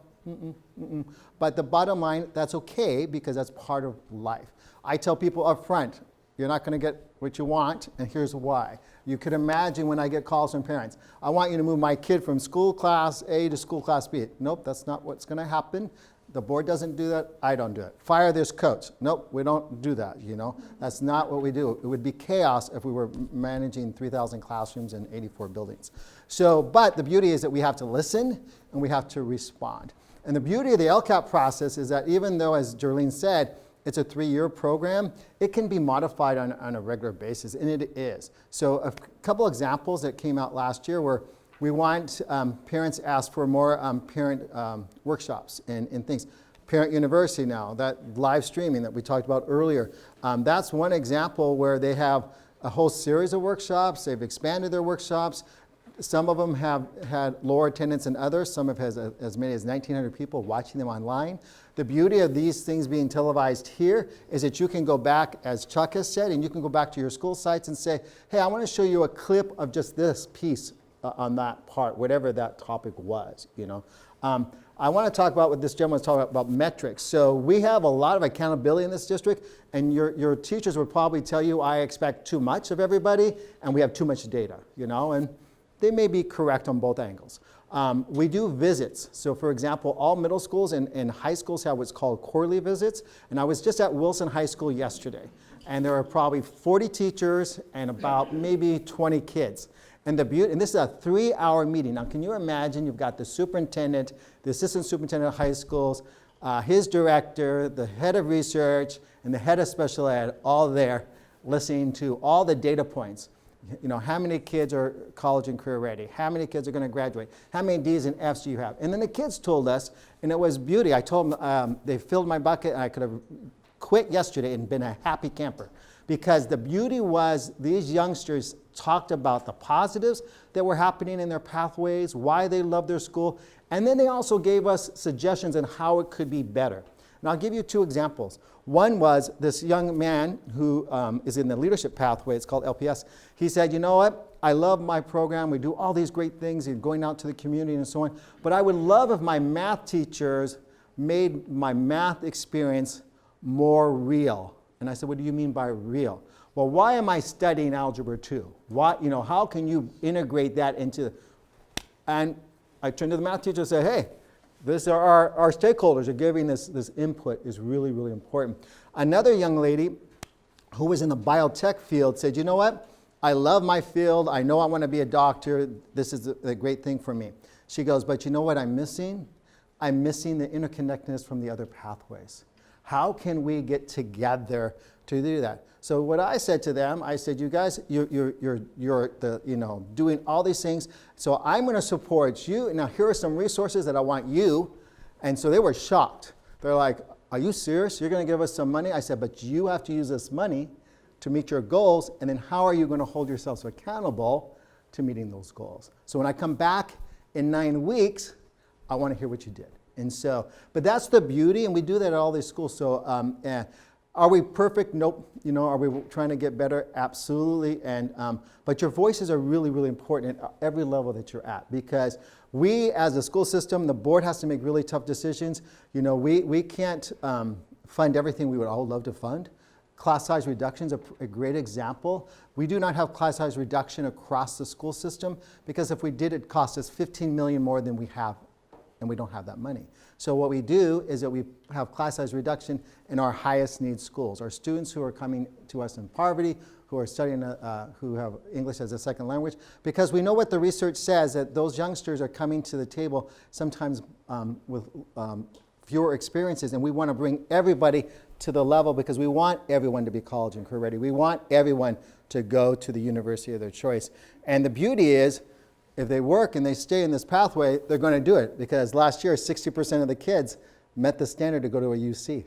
But the bottom line, that's okay, because that's part of life. I tell people up front, You're not going to get what you want, and here's why. You could imagine when I get calls from parents, I want you to move my kid from school class A to school class B. Nope, that's not what's going to happen. The board doesn't do that, I don't do it. Fire this coach. Nope, we don't do that, you know. That's not what we do. It would be chaos if we were managing 3,000 classrooms and 84 buildings. So, but the beauty is that we have to listen and we have to respond. And the beauty of the LCAP process is that even though, as Jerlene said, it's a 3-year program, it can be modified on a regular basis, and it is. So a couple examples that came out last year were we want parents ask for more parent workshops and things. Parent University now, that live streaming that we talked about earlier, that's one example where they have a whole series of workshops. They've expanded their workshops. Some of them have had lower attendance than others. Some have had as many as 1,900 people watching them online. The beauty of these things being televised here is that you can go back, as Chuck has said, and you can go back to your school sites and say, hey, I want to show you a clip of just this piece on that part, whatever that topic was, you know. I want to talk about what this gentleman was talking about metrics. So we have a lot of accountability in this district, and your teachers would probably tell you, I expect too much of everybody, and we have too much data, you know, and they may be correct on both angles. We do visits. So for example, all middle schools and high schools have what's called quarterly visits. And I was just at Wilson High School yesterday. And there are probably 40 teachers and about maybe 20 kids. And this is a 3-hour meeting. Now can you imagine you've got the superintendent, the assistant superintendent of high schools, his director, the head of research, and the head of special ed all there listening to all the data points. You know, how many kids are college and career ready? How many kids are going to graduate? How many D's and F's do you have? And then the kids told us, and it was beauty. I told them they filled my bucket, and I could have quit yesterday and been a happy camper. Because the beauty was these youngsters talked about the positives that were happening in their pathways, why they love their school, and then they also gave us suggestions on how it could be better. And I'll give you 2 examples. One was this young man who is in the leadership pathway, it's called LPS. He said, you know what, I love my program, we do all these great things and going out to the community and so on, but I would love if my math teachers made my math experience more real. And I said, what do you mean by real? Well, why am I studying Algebra 2? Why, you know, how can you integrate that into, and I turned to the math teacher and said, hey, this are our stakeholders are giving this input is really, really important. Another young lady who was in the biotech field said, you know what? I love my field. I know I want to be a doctor. This is a great thing for me. She goes, but you know what I'm missing? I'm missing the interconnectedness from the other pathways. How can we get together to do that? So what I said to them, I said, you guys, you're doing all these things. So I'm going to support you. Now here are some resources that I want you. And so they were shocked. They're like, are you serious? You're going to give us some money? I said, but you have to use this money to meet your goals. And then how are you going to hold yourselves accountable to meeting those goals? So when I come back in 9 weeks, I want to hear what you did. And so, but that's the beauty, and we do that at all these schools. So are we perfect? Nope. You know, are we trying to get better? Absolutely. And but your voices are really, really important at every level that you're at, because we, as a school system, the board has to make really tough decisions. You know, we can't fund everything we would all love to fund. Class size reduction is a great example. We do not have class size reduction across the school system, because if we did, it cost us $15 million more than we have, and we don't have that money. So what we do is that we have class size reduction in our highest need schools. Our students who are coming to us in poverty, who are studying, who have English as a second language, because we know what the research says, that those youngsters are coming to the table sometimes with fewer experiences, and we want to bring everybody to the level, because we want everyone to be college and career ready. We want everyone to go to the university of their choice. And the beauty is, if they work and they stay in this pathway, they're going to do it, because last year 60% of the kids met the standard to go to a UC,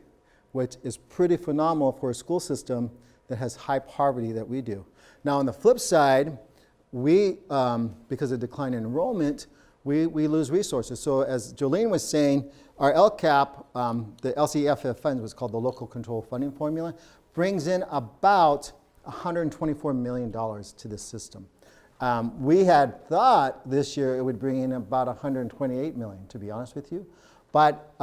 which is pretty phenomenal for a school system that has high poverty that we do. Now on the flip side, we, because of decline in enrollment, we lose resources. So as Jolene was saying, our LCAP, the LCFF funds, was called the Local Control Funding Formula, brings in about $124 million to the system. We had thought this year it would bring in about $128 million, to be honest with you. But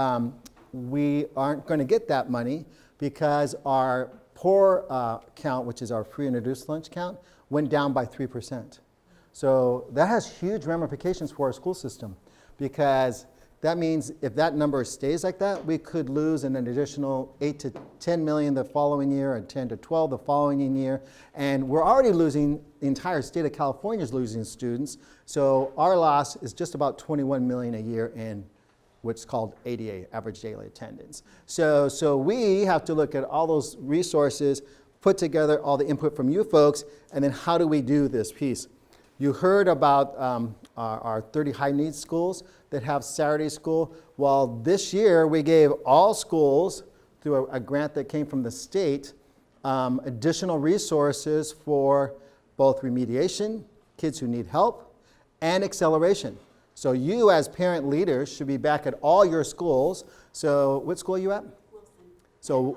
we aren't going to get that money, because our POR count, which is our free and reduced lunch count, went down by 3%. So that has huge ramifications for our school system, because that means if that number stays like that, we could lose an additional 8 to 10 million the following year, and 10 to 12 the following year. And we're already losing, the entire state of California is losing students. So our loss is just about 21 million a year in what's called ADA, average daily attendance. So we have to look at all those resources, put together all the input from you folks, and then how do we do this piece? You heard about our 30 high needs schools that have Saturday school. Well, this year we gave all schools, through a grant that came from the state, additional resources for both remediation, kids who need help, and acceleration. So you as parent leaders should be back at all your schools. So what school are you at? Wilson.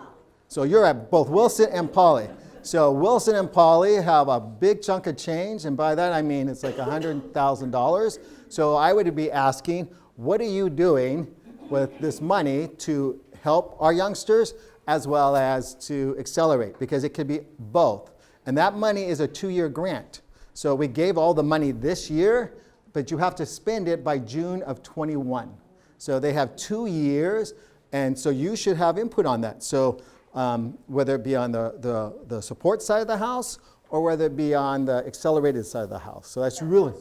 So you're at both Wilson and Pauley. So Wilson and Pauley have a big chunk of change, and by that I mean it's like $100,000. So I would be asking, what are you doing with this money to help our youngsters as well as to accelerate? Because it could be both. And that money is a 2-year grant. So we gave all the money this year, but you have to spend it by June of 21. So they have 2 years, and so you should have input on that. So whether it be on the support side of the house or whether it be on the accelerated side of the house. So that's really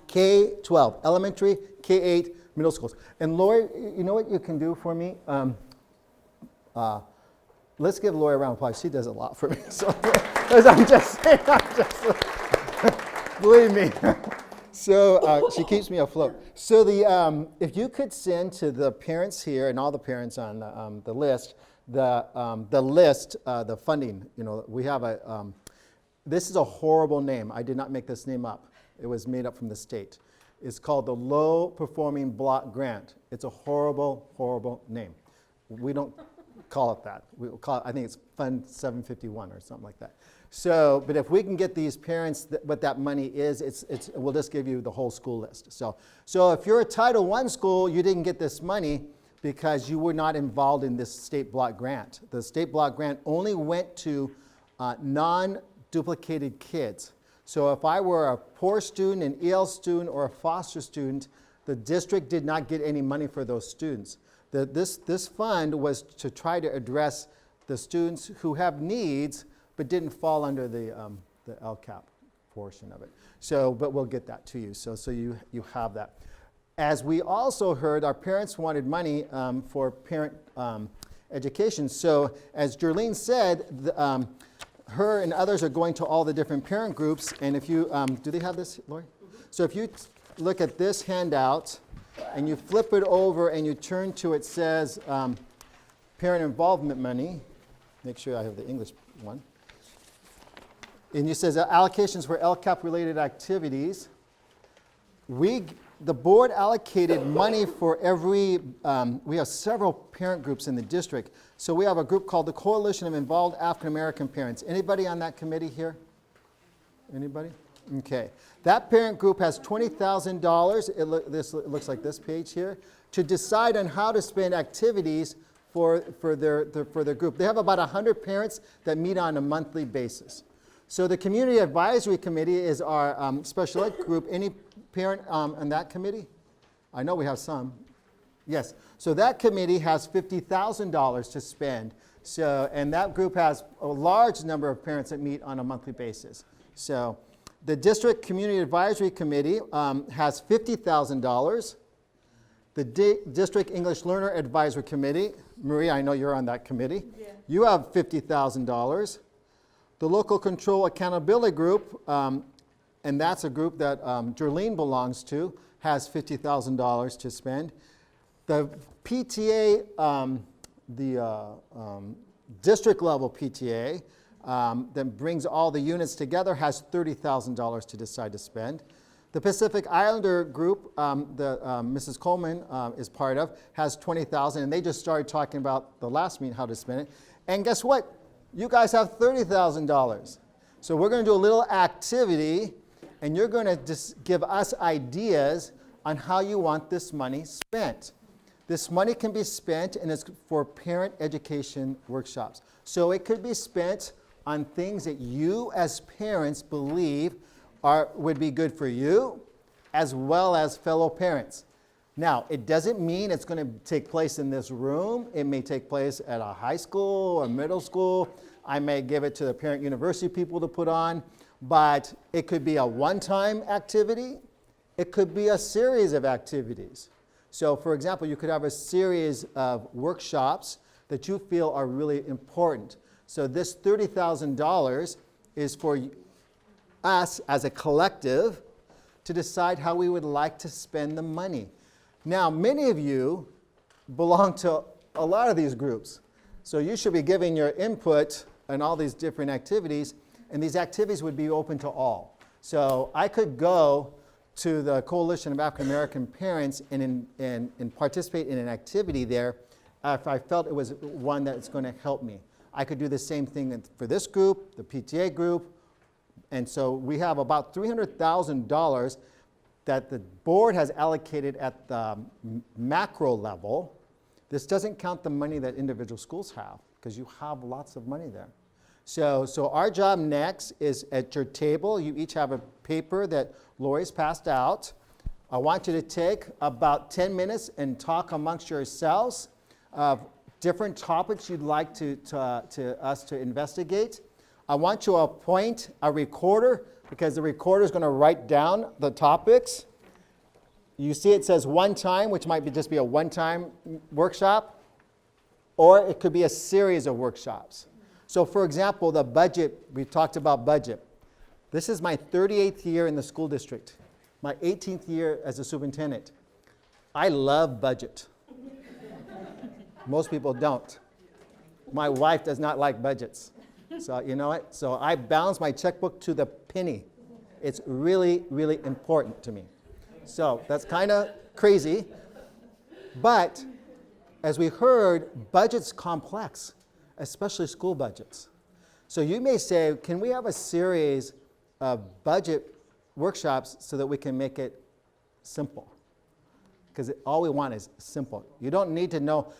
K-12, elementary, K-8, middle schools. And Lori, you know what you can do for me? Let's give Lori a round of applause. She does a lot for me. So I'm just saying, believe me. So she keeps me afloat. So if you could send to the parents here and all the parents on the list, the funding, we have this is a horrible name. I did not make this name up. It was made up from the state. It's called the Low Performing Block Grant. It's a horrible, horrible name. We don't call it that. We call it, I think it's Fund 751 or something like that. So, but if we can get these parents what that money is, we'll just give you the whole school list. So if you're a Title I school, you didn't get this money because you were not involved in this state block grant. The state block grant only went to non-duplicated kids. So if I were a poor student, an EL student, or a foster student, the district did not get any money for those students. This fund was to try to address the students who have needs but didn't fall under the LCAP portion of it. So, but we'll get that to you, so you have that. As we also heard, our parents wanted money for parent education. So as Jerlene said, her and others are going to all the different parent groups, and if you, do they have this, Lori? So if you look at this handout, and you flip it over and you turn to it says parent involvement money, make sure I have the English one, and it says allocations for LCAP related activities. The board allocated money for every, we have several parent groups in the district. So we have a group called the Coalition of Involved African American Parents. Anybody on that committee here? Anybody? Okay. That parent group has $20,000, it looks like this page here, to decide on how to spend activities for their group. They have about 100 parents that meet on a monthly basis. So the Community Advisory Committee is our special ed group. Any parent on that committee? I know we have some. Yes. So that committee has $50,000 to spend. So, and that group has a large number of parents that meet on a monthly basis. So the District Community Advisory Committee has $50,000. The District English Learner Advisory Committee, Maria, I know you're on that committee. Yeah. You have $50,000. The Local Control Accountability Group, and that's a group that Jerlene belongs to, has $50,000 to spend. The PTA, district level PTA, that brings all the units together, has $30,000 to decide to spend. The Pacific Islander group that Mrs. Coleman is part of has $20,000, and they just started talking about the last meeting how to spend it. And guess what? You guys have $30,000. So we're going to do a little activity, and you're going to just give us ideas on how you want this money spent. This money can be spent, and it's for parent education workshops. So it could be spent on things that you as parents believe would be good for you, as well as fellow parents. Now, it doesn't mean it's going to take place in this room. It may take place at a high school or middle school. I may give it to the parent university people to put on, but it could be a one-time activity. It could be a series of activities. So, for example, you could have a series of workshops that you feel are really important. So this $30,000 is for us as a collective to decide how we would like to spend the money. Now, many of you belong to a lot of these groups. So you should be giving your input on all these different activities, and these activities would be open to all. So I could go to the Coalition of African American Parents and participate in an activity there if I felt it was one that's going to help me. I could do the same thing for this group, the PTA group, and so we have about $300,000 that the board has allocated at the macro level. This doesn't count the money that individual schools have, because you have lots of money there. So our job next is at your table. You each have a paper that Lori's passed out. I want you to take about 10 minutes and talk amongst yourselves of different topics you'd like us to investigate. I want you to appoint a recorder, because the recorder is going to write down the topics. You see it says one time, which might just be a one-time workshop, or it could be a series of workshops. So for example, the budget, we've talked about budget. This is my 38th year in the school district, my 18th year as a superintendent. I love budget. Most people don't. My wife does not like budgets. So you know what? So I balance my checkbook to the penny. It's really, really important to me. So that's kind of crazy. But as we heard, budget's complex, especially school budgets. So you may say, can we have a series of budget workshops so that we can make it simple? Because all we want is simple. You don't need to know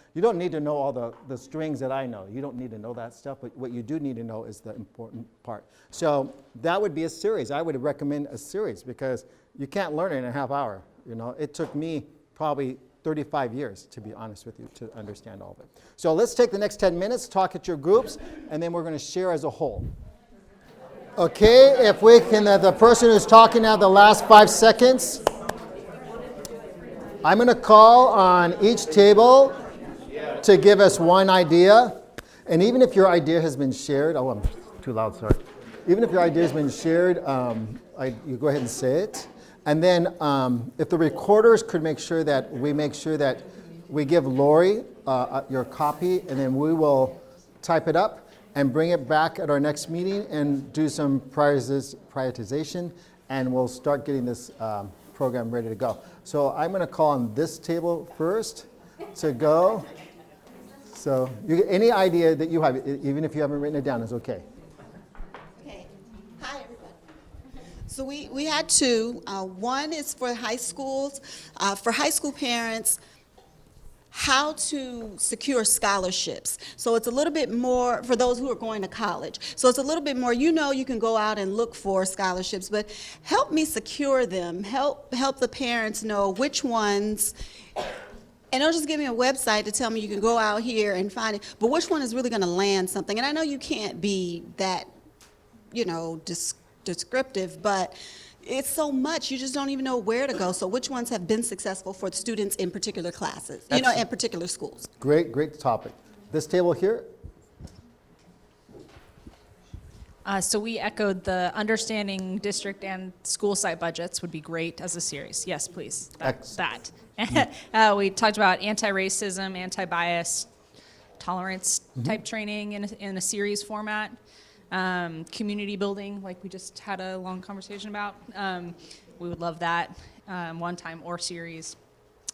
all the strings that I know. You don't need to know that stuff, but what you do need to know is the important part. So that would be a series. I would recommend a series, because you can't learn it in a half hour. You know, it took me probably 35 years, to be honest with you, to understand all of it. So let's take the next 10 minutes, talk at your groups, and then we're going to share as a whole. Okay, if we can, the person who's talking now, the last 5 seconds. I'm going to call on each table to give us one idea. And even if your idea has been shared, oh, I'm too loud, sorry. Even if your idea has been shared, you go ahead and say it. And then if the recorders could make sure that we give Lori your copy, and then we will type it up and bring it back at our next meeting and do some prioritization, and we'll start getting this program ready to go. So I'm going to call on this table first to go. So any idea that you have, even if you haven't written it down, is okay. Okay. Hi, everybody. So we had two. One is for high schools, for high school parents, how to secure scholarships. So it's a little bit more for those who are going to college. So it's a little bit more, you can go out and look for scholarships, but help me secure them. Help the parents know which ones, and don't just give me a website to tell me you can go out here and find it, but which one is really going to land something. And I know you can't be that, descriptive, but it's so much, you just don't even know where to go. So which ones have been successful for the students in particular classes, in particular schools? Great topic. This table here. So we echoed the understanding district and school site budgets would be great as a series. Yes, please. That. We talked about anti-racism, anti-bias, tolerance type training in a series format. Community building, like we just had a long conversation about. We would love that, one time or series.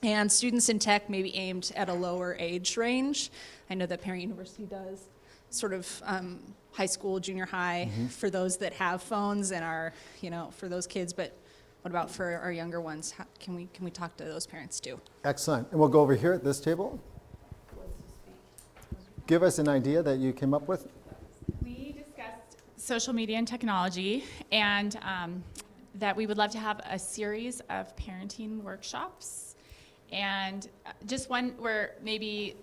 And students in tech maybe aimed at a lower age range. I know that Parent University does sort of high school, junior high, for those that have phones and are, for those kids, but What about for our younger ones? How, can we talk to those parents too? Excellent. And we'll go over here at this table. Give us an idea that you came up with. We discussed social media and technology, and that we would love to have a series of parenting workshops, and just one where maybe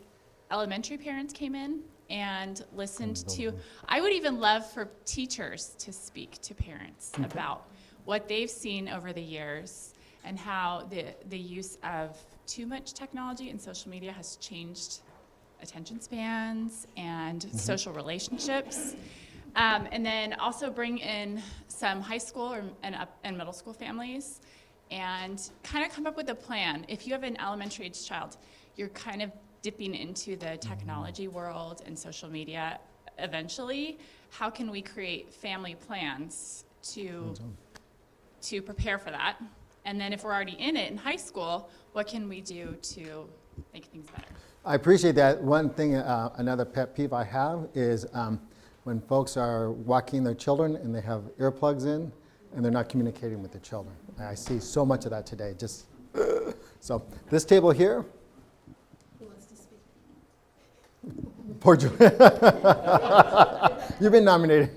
elementary parents came in and listened to. I would even love for teachers to speak to parents about what they've seen over the years and how the use of too much technology and social media has changed attention spans and social relationships. And then also bring in some high school and middle school families and kind of come up with a plan. If you have an elementary age child, you're kind of dipping into the technology world and social media eventually. How can we create family plans to prepare for that? And then if we're already in it in high school, what can we do to make things better? I appreciate that. One thing, another pet peeve I have is when folks are walking their children and they have earplugs in and they're not communicating with the children. I see so much of that today. Just so this table here. Who wants to speak? Poor Julie. You've been nominated.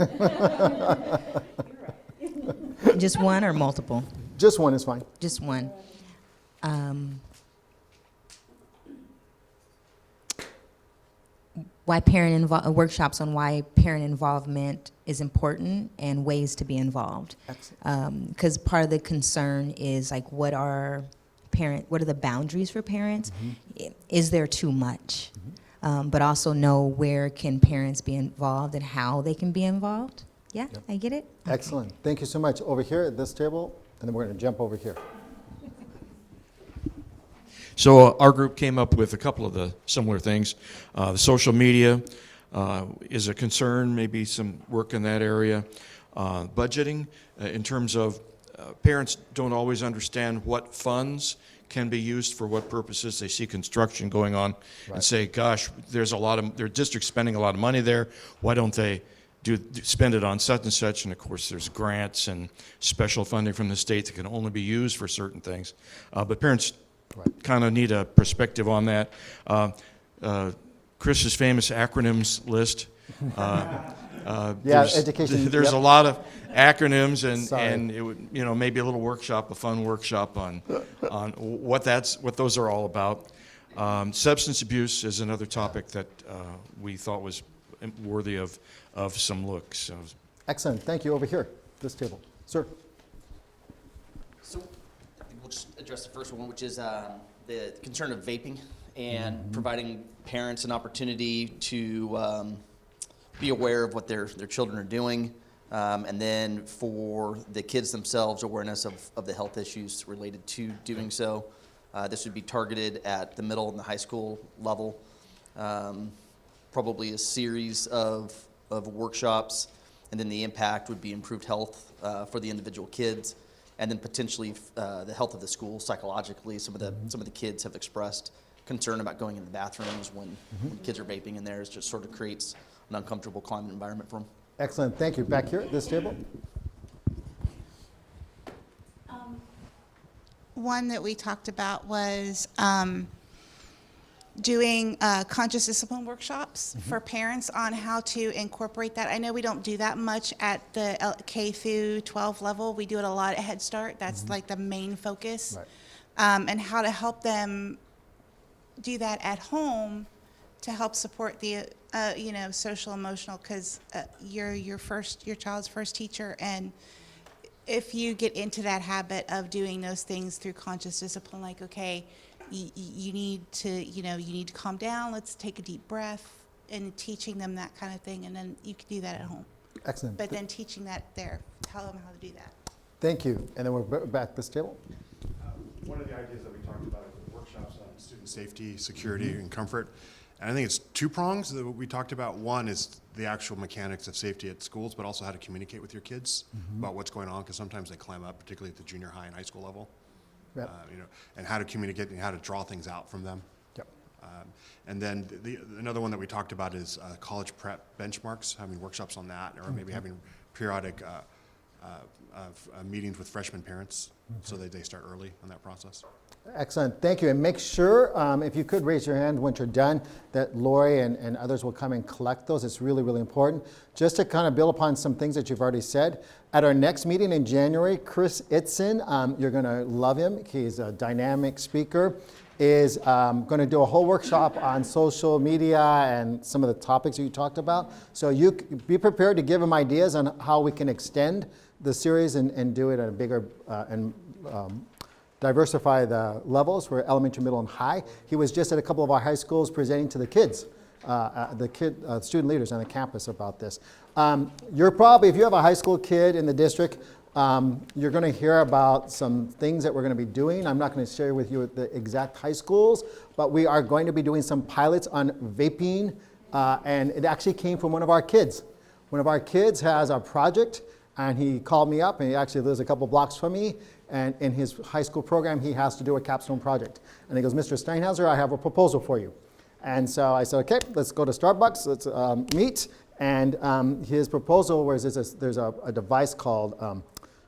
Just one or multiple? Just one is fine. Just one. Workshops on why parent involvement is important and ways to be involved. Because part of the concern is like, what are the boundaries for parents? Is there too much? But also know where can parents be involved and how they can be involved. Yeah, Yep. I get it. Excellent. Thank you so much. Over here at this table, and then we're going to jump over here. So our group came up with a couple of the similar things. The social media is a concern, maybe some work in that area. Budgeting, in terms of parents don't always understand what funds can be used for what purposes. They see construction going on and say, gosh, their district's spending a lot of money there. Why don't they spend it on such and such? And of course there's grants and special funding from the state that can only be used for certain things. But parents kind of need a perspective on that. Chris's famous acronyms list. Education. There's a lot of acronyms, and it would, maybe a little workshop, a fun workshop on what those are all about. Substance abuse is another topic that we thought was worthy of some looks. So. Excellent. Thank you. Over here, this table, sir. So I think we'll just address the first one, which is the concern of vaping and providing parents an opportunity to be aware of what their children are doing, and then for the kids themselves, awareness of the health issues related to doing so. This would be targeted at the middle and the high school level. Probably a series of workshops, and then the impact would be improved health for the individual kids, and then potentially the health of the school psychologically. Some of the kids have expressed concern about going in the bathrooms when kids are vaping in there. It just sort of creates an uncomfortable climate environment for them. Excellent. Thank you. Back here at this table. One that we talked about was doing conscious discipline workshops for parents on how to incorporate that. I know we don't do that much at the K through 12 level. We do it a lot at Head Start. That's like the main focus. And how to help them do that at home to help support the social emotional, because you're your child's first teacher, and if you get into that habit of doing those things through conscious discipline, like, okay, you need to calm down, let's take a deep breath, and teaching them that kind of thing, and then you can do that at home. Excellent. But then teaching that there, tell them how to do that. Thank you. And then we're back at this table. One of the ideas that we talked about is the workshops on student safety, security, and comfort. And I think it's two prongs that we talked about. One is the actual mechanics of safety at schools, but also how to communicate with your kids about what's going on, because sometimes they climb up, particularly at the junior high and high school level. Yep. And how to communicate and how to draw things out from them. Yep. And then another one that we talked about is college prep benchmarks, having workshops on that, or maybe having periodic meetings with freshman parents so that they start early in that process. Excellent, thank you. And make sure, if you could raise your hand once you're done, that Lori and others will come and collect those. It's really, really important. Just to kind of build upon some things that you've already said, at our next meeting in January, Chris Itzen, you're going to love him. He's a dynamic speaker, is going to do a whole workshop on social media and some of the topics you talked about. So you be prepared to give him ideas on how we can extend the series and do it at a bigger diversify the levels for elementary, middle, and high. He was just at a couple of our high schools presenting to the kids, student leaders on the campus about this. You're probably, if you have a high school kid in the district, you're going to hear about some things that we're going to be doing. I'm not going to share with you the exact high schools, but we are going to be doing some pilots on vaping, and it actually came from one of our kids. One of our kids has a project, and he called me up, and he actually lives a couple blocks from me, and in his high school program, he has to do a capstone project. And he goes, Mr. Steinhauser, I have a proposal for you. And so I said, okay, let's go to Starbucks, let's meet. And his proposal was there's a device called,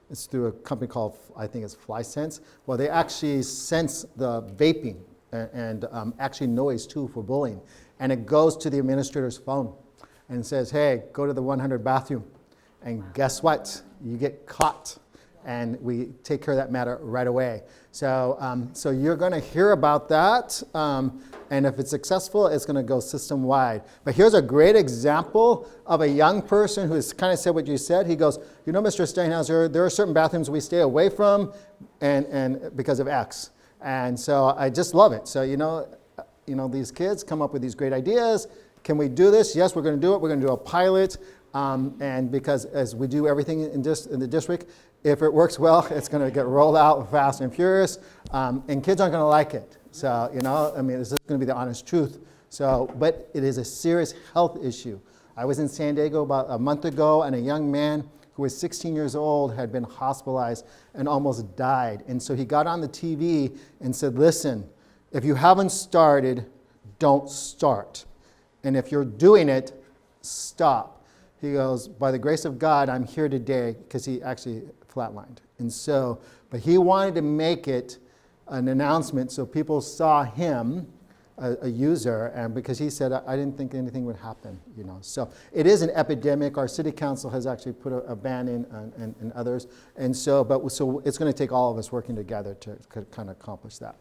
it's through a company called, I think it's FlySense. Well, they actually sense the vaping and actually noise too for bullying. And it goes to the administrator's phone and says, hey, go to the 100 bathroom. And guess what? You get caught. And we take care of that matter right away. So, so you're going to hear about that. And if it's successful, it's going to go system-wide. But here's a great example of a young person who's kind of said what you said. He goes, you know, Mr. Steinhauser, there are certain bathrooms we stay away from and because of X. And so I just love it. So, you know, these kids come up with these great ideas. Can we do this? Yes, we're going to do it. We're going to do a pilot. And because as we do everything in the district, if it works well, it's going to get rolled out fast and furious, and kids aren't going to like it. So, you know, I mean, this is going to be the honest truth. So, but it is a serious health issue. I was in San Diego about a month ago, and a young man who was 16 years old had been hospitalized and almost died. And so he got on the TV and said, listen, if you haven't started, don't start. And if you're doing it, stop. He goes, by the grace of God, I'm here today, because he actually flatlined. And so, but he wanted to make it an announcement so people saw him, a user, and because he said, I didn't think anything would happen, you know. So it is an epidemic. Our city council has actually put a ban in and others. And so, so it's going to take all of us working together to kind of accomplish that.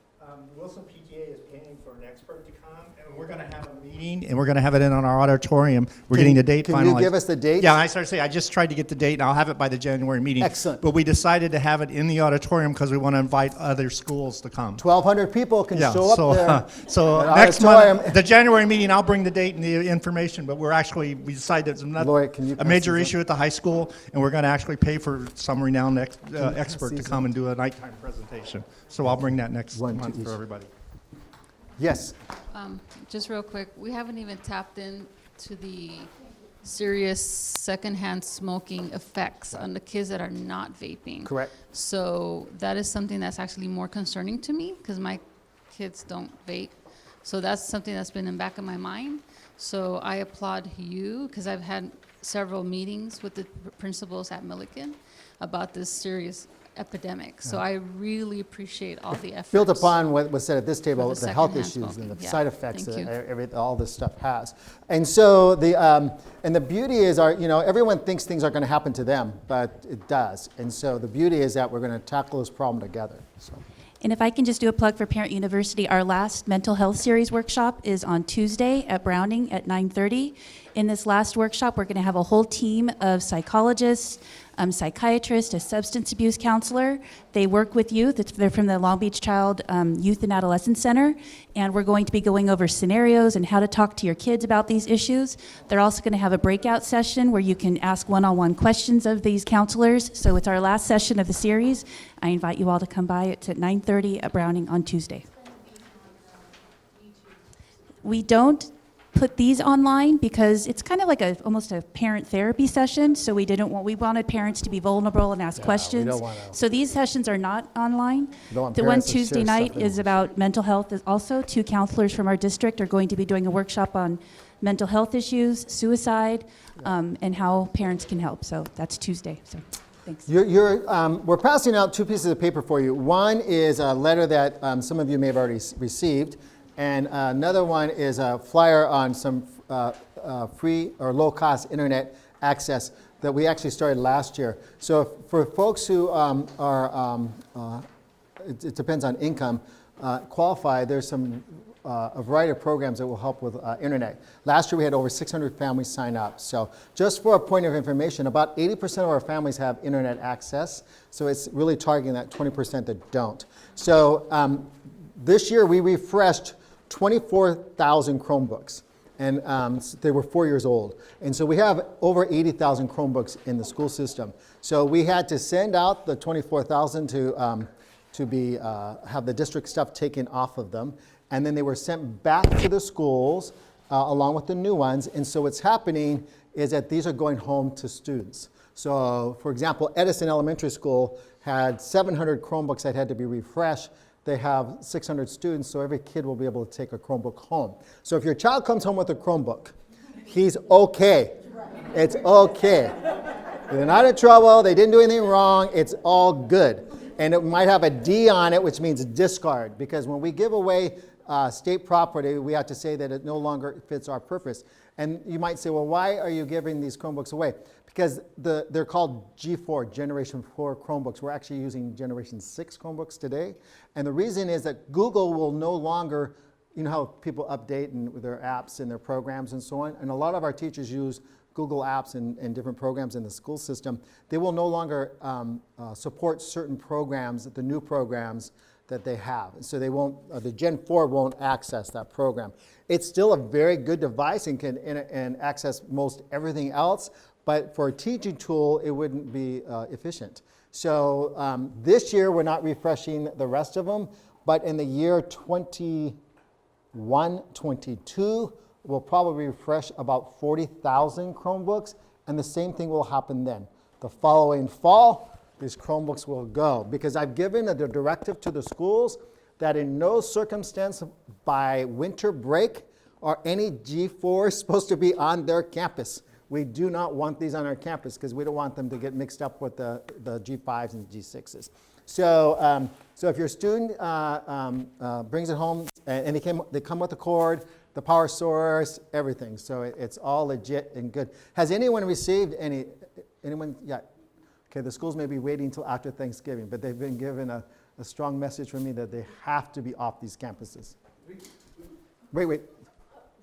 Wilson PTA is paying for an expert to come, and we're going to have a meeting, and we're going to have it in our auditorium. We're getting the date finalized. Can you give us the date? Yeah, I started to say, I just tried to get the date, and I'll have it by the January meeting. Excellent. But we decided to have it in the auditorium because we want to invite other schools to come. 1,200 people can show up there. So next month, the January meeting, I'll bring the date and the information, but we decided it's a major issue at the high school, and we're going to actually pay for some renowned expert to come and do a nighttime presentation. So I'll bring that next month for everybody. Yes. Just real quick, we haven't even tapped into the serious secondhand smoking effects on the kids that are not vaping. Correct. So that is something that's actually more concerning to me because my kids don't vape. So that's something that's been in the back of my mind. So I applaud you because I've had several meetings with the principals at Milliken about this serious epidemic. So I really appreciate all the efforts. Built upon what was said at this table, the health issues smoking. and the Yeah, side effects thank that you. all this stuff has. And so the beauty is, everyone thinks things are going to happen to them, but it does. And so the beauty is that we're going to tackle this problem together. So. And if I can just do a plug for Parent University, our last mental health series workshop is on Tuesday at Browning at 9:30. In this last workshop, we're going to have a whole team of psychologists, psychiatrist, a substance abuse counselor. They work with youth. They're from the Long Beach Child Youth and Adolescent Center. And we're going to be going over scenarios and how to talk to your kids about these issues. They're also going to have a breakout session where you can ask one-on-one questions of these counselors. So it's our last session of the series. I invite you all to come by. It's at 9:30 at Browning on Tuesday. We don't put these online because it's kind of like almost a parent therapy session. So we wanted parents to be vulnerable and ask questions. So these sessions are not online. The one Tuesday night is about mental health. Also, 2 counselors from our district are going to be doing a workshop on mental health issues, suicide, and how parents can help. So that's Tuesday. So. Thanks. We're passing out two pieces of paper for you. One is a letter that some of you may have already received, and another one is a flyer on some free or low-cost internet access that we actually started last year. So for folks who it depends on income, qualify, there's a variety of programs that will help with internet. Last year we had over 600 families sign up. So just for a point of information, about 80% of our families have internet access. So it's really targeting that 20% that don't. So this year we refreshed 24,000 Chromebooks. And they were 4 years old. And so we have over 80,000 Chromebooks in the school system. So we had to send out the 24,000 to have the district stuff taken off of them. And then they were sent back to the schools along with the new ones. And so what's happening is that these are going home to students. So for example, Edison Elementary School had 700 Chromebooks that had to be refreshed. They have 600 students, so every kid will be able to take a Chromebook home. So if your child comes home with a Chromebook, he's okay. It's okay. They're not in trouble, they didn't do anything wrong, it's all good. And it might have a D on it, which means discard, because when we give away state property, we have to say that it no longer fits our purpose. And you might say, well, why are you giving these Chromebooks away? Because they're called G4, Generation 4 Chromebooks. We're actually using Generation 6 Chromebooks today. And the reason is that Google will no longer, you know how people update their apps and their programs and so on? And a lot of our teachers use Google apps and different programs in the school system. They will no longer support certain programs, the new programs that they have. So they won't, the Gen 4 won't access that program. It's still a very good device and can access most everything else, but for a teaching tool, it wouldn't be efficient. So this year, we're not refreshing the rest of them, but in the year 21, 22, we'll probably refresh about 40,000 Chromebooks, and the same thing will happen then. The following fall, these Chromebooks will go, because I've given a directive to the schools that in no circumstance by winter break are any G4s supposed to be on their campus. We do not want these on our campus because we don't want them to get mixed up with the G5s and G6s. So, so if your student brings it home and they come with the cord, the power source, everything. So it's all legit and good. Has anyone received anyone? Yeah. Okay, the schools may be waiting until after Thanksgiving, but they've been given a strong message from me that they have to be off these campuses. Wait.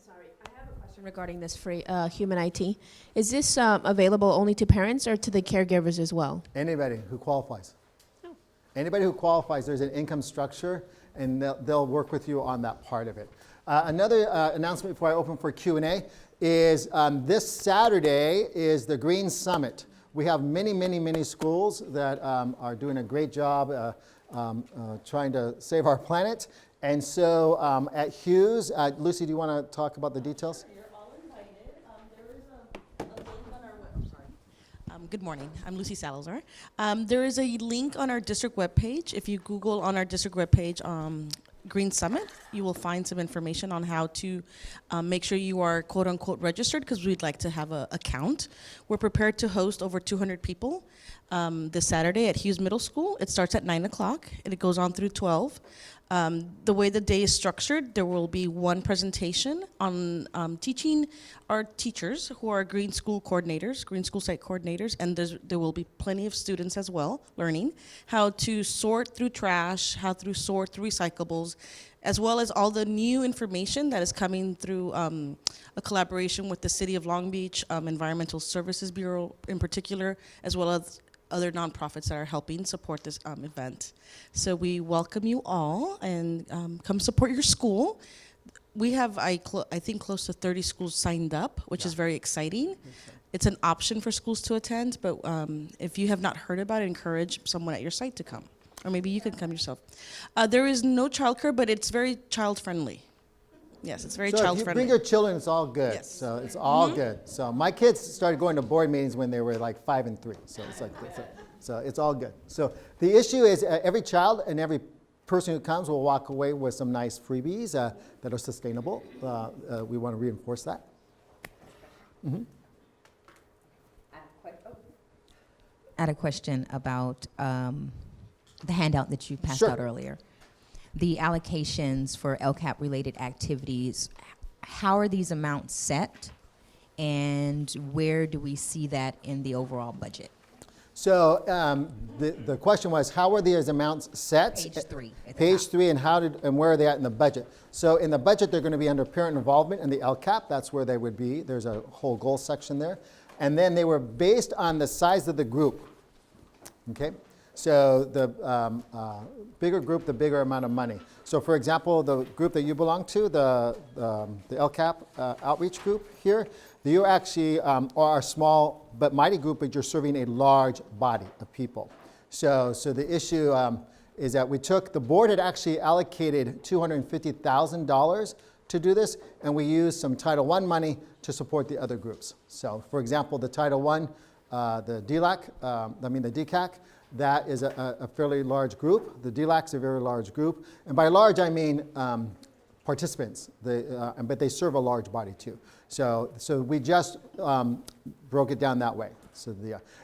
Sorry, I have a question regarding this free human IT. Is this available only to parents or to the caregivers as well? Anybody who qualifies. Oh. Anybody who qualifies, there's an income structure, and they'll work with you on that part of it. Another announcement before I open for Q&A is this Saturday is the Green Summit. We have many schools that are doing a great job trying to save our planet. And so at Hughes, Lucy, do you want to talk about the details? You're all invited. There is a link on our website. Good morning. I'm Lucy Salazar. There is a link on our district webpage. If you Google on our district webpage, Green Summit, you will find some information on how to make sure you are quote unquote registered, because we'd like to have a count. We're prepared to host over 200 people this Saturday at Hughes Middle School. It starts at 9 o'clock and it goes on through 12. The way the day is structured, there will be one presentation on teaching our teachers who are green school coordinators, green school site coordinators, and there will be plenty of students as well learning how to sort through trash, how to sort through recyclables, as well as all the new information that is coming through a collaboration with the City of Long Beach Environmental Services Bureau in particular, as well as other nonprofits that are helping support this event. So we welcome you all, and come support your school. We have, I think, close to 30 schools signed up, which is very exciting. It's an option for schools to attend, but if you have not heard about it, encourage someone at your site to come. Or maybe you can come yourself. There is no childcare, but it's very child-friendly. Yes, it's very child-friendly. If you bring your children, it's all good. Yes. So it's all good. So my kids started going to board meetings when they were like 5 and 3. So it's like, so it's all good. So the issue is every child and every person who comes will walk away with some nice freebies that are sustainable. We want to reinforce that. had a question about the handout that you passed Sure. out earlier. The allocations for LCAP-related activities, how are these amounts set, and where do we see that in the overall budget? So the question was, how are these amounts set? Page 3. at the Page top. 3, and where are they at in the budget? So in the budget, they're going to be under parent involvement in the LCAP. That's where they would be. There's a whole goal section there. And then they were based on the size of the group. Okay? So the bigger group, the bigger amount of money. So for example, the group that you belong to, the LCAP outreach group here, you actually are a small but mighty group, but you're serving a large body of people. So the issue is that the board had actually allocated $250,000 to do this, and we used some Title I money to support the other groups. So for example, the Title I, the DCAC, that is a fairly large group. The DLAC is a very large group. And by large, I mean participants, but they serve a large body too. So we just broke it down that way. So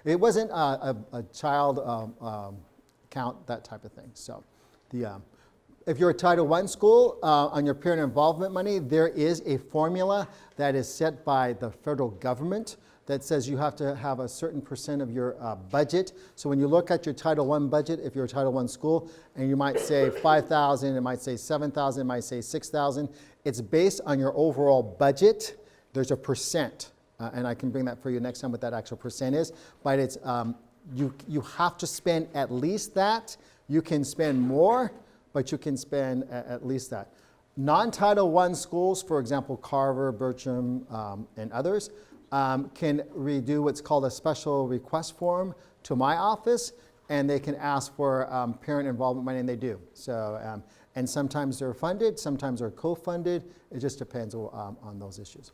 it wasn't a child count, that type of thing. So if you're a Title I school, on your parent involvement money, there is a formula that is set by the federal government that says you have to have a certain percent of your budget. So when you look at your Title I budget, if you're a Title I school, and you might say 5,000, it might say 7,000, it might say 6,000, it's based on your overall budget. There's a percent, and I can bring that for you next time what that actual percent is, but it's, you have to spend at least that. You can spend more, but you can spend at least that. Non-Title I schools, for example, Carver, Bertram, and others, can redo what's called a special request form to my office, and they can ask for parent involvement money, and they do. So, and sometimes they're funded, sometimes they're co-funded. It just depends on those issues.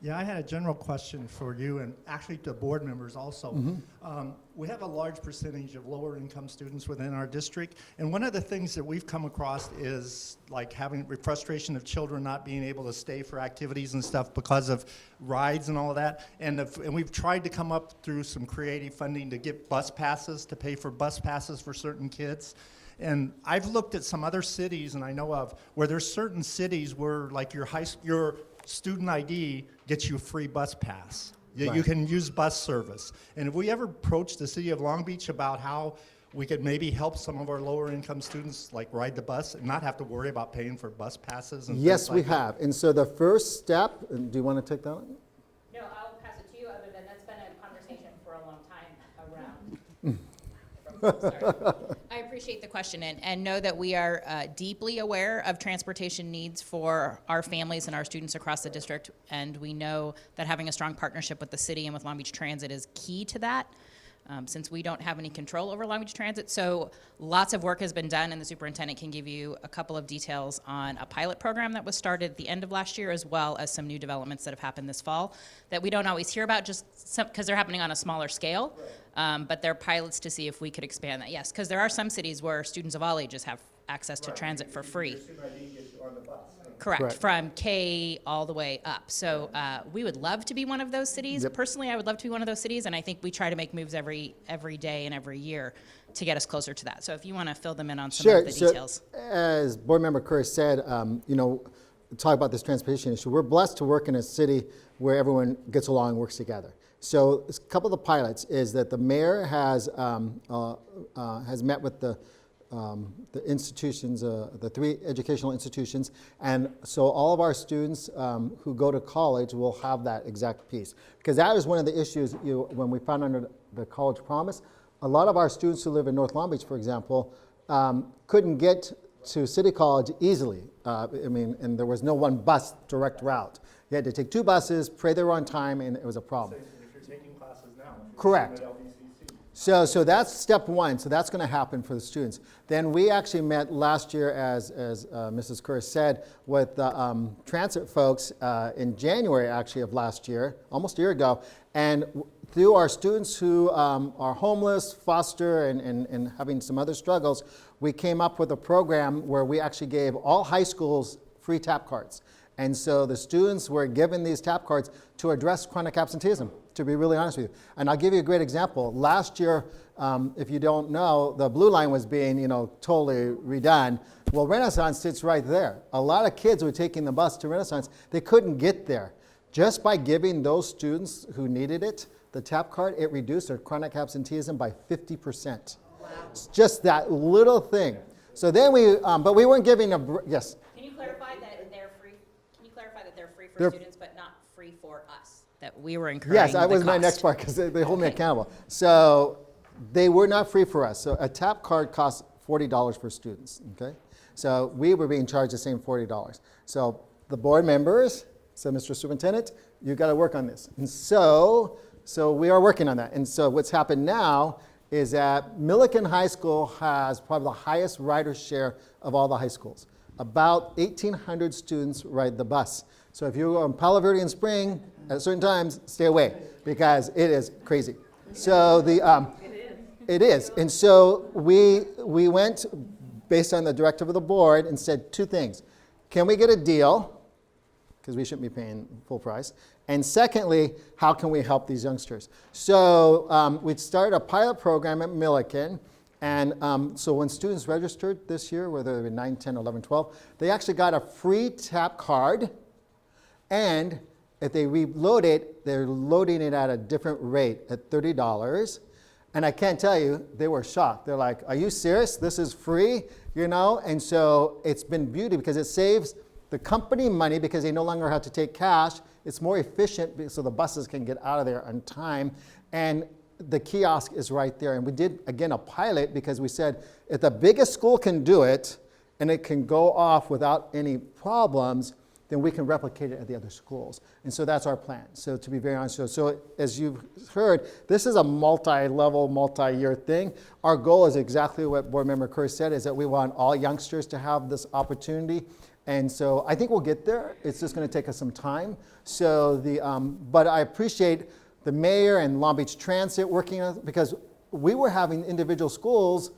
Yeah, I had a general question for you and actually to board members also. Mm-hmm. We have a large percentage of lower income students within our district, and one of the things that we've come across is like having frustration of children not being able to stay for activities and stuff because of rides and all of that. And we've tried to come up through some creative funding to get bus passes, to pay for bus passes for certain kids. And I've looked at some other cities, and I know of, where there's certain cities where like your student ID gets you a free bus pass. You Right. can use bus service. And if we ever approached the city of Long Beach about how we could maybe help some of our lower income students like ride the bus and not have to worry about paying for bus passes and Yes, things we like that? have. And so the first step, do you want to take that on? No, I'll pass it to you, other than that's been a conversation for a long time around. I appreciate the question and know that we are deeply aware of transportation needs for our families and our students across the district, and we know that having a strong partnership with the city and with Long Beach Transit is key to that. Since we don't have any control over Long Beach Transit. So lots of work has been done, and the superintendent can give you a couple of details on a pilot program that was started at the end of last year, as well as some new developments that have happened this fall that we don't always hear about just because they're happening on a smaller scale. But they're pilots to see if we could expand that. Yes, because there are some cities where students of all ages have access to transit for free. Correct, from K all the way up. So we would love to be one of those cities. Yep. Personally, I would love to be one of those cities, and I think we try to make moves every day and every year to get us closer to that. So if you want to fill them in on some of the details. As Board Member Curry said, talk about this transportation issue. We're blessed to work in a city where everyone gets along and works together. So a couple of the pilots is that the mayor has met with the institutions, the 3 educational institutions, and so all of our students who go to college will have that exact piece. Because that is one of the issues when we found under the College Promise, a lot of our students who live in North Long Beach, for example, couldn't get to City College easily. And there was no one bus direct route. You had to take 2 buses, pray they were on time, and it was a problem. If you're taking classes now. Correct. So that's step 1. So that's going to happen for the students. Then we actually met last year, as Mrs. Curry said, with the transit folks in January actually of last year, almost a year ago. And through our students who are homeless, foster, and having some other struggles, we came up with a program where we actually gave all high schools free tap cards. And so the students were given these TAP cards to address chronic absenteeism, to be really honest with you. And I'll give you a great example. Last year, if you don't know, the Blue Line was being, totally redone. Well, Renaissance sits right there. A lot of kids were taking the bus to Renaissance. They couldn't get there. Just by giving those students who needed it the TAP card, it reduced their chronic absenteeism by 50%. Wow. It's just that little thing. So then but we weren't giving yes? Can you clarify that they're free? Can you clarify that they're free for students, but not free for us? That we were incurring Yes, that the was my cost. next part, because they hold me accountable. So they were not free for us. So a TAP card costs $40 for students, okay? So we were being charged the same $40. So the board members said, Mr. Superintendent, you've got to work on this. And so we are working on that. And so what's happened now is that Milliken High School has probably the highest rider share of all the high schools. About 1,800 students ride the bus. So if you're on Palo Verde in spring, at certain times, stay away, because it is crazy. So it is. And so we went based on the directive of the board and said two things. Can we get a deal? Because we shouldn't be paying full price. And secondly, how can we help these youngsters? So we started a pilot program at Milliken. And so when students registered this year, whether they were 9, 10, 11, 12, they actually got a free TAP card. And if they reload it, they're loading it at a different rate at $30. And I can't tell you, they were shocked. They're like, are you serious? This is free, And so it's been beauty because it saves the company money because they no longer have to take cash. It's more efficient so the buses can get out of there on time. And the kiosk is right there. And we did, again, a pilot because we said, if the biggest school can do it and it can go off without any problems, then we can replicate it at the other schools. And so that's our plan. So to be very honest, so as you've heard, this is a multi-level, multi-year thing. Our goal is exactly what Board Member Kerr said, is that we want all youngsters to have this opportunity. And so I think we'll get there. It's just going to take us some time. So but I appreciate the mayor and Long Beach Transit working on it, because we were having individual schools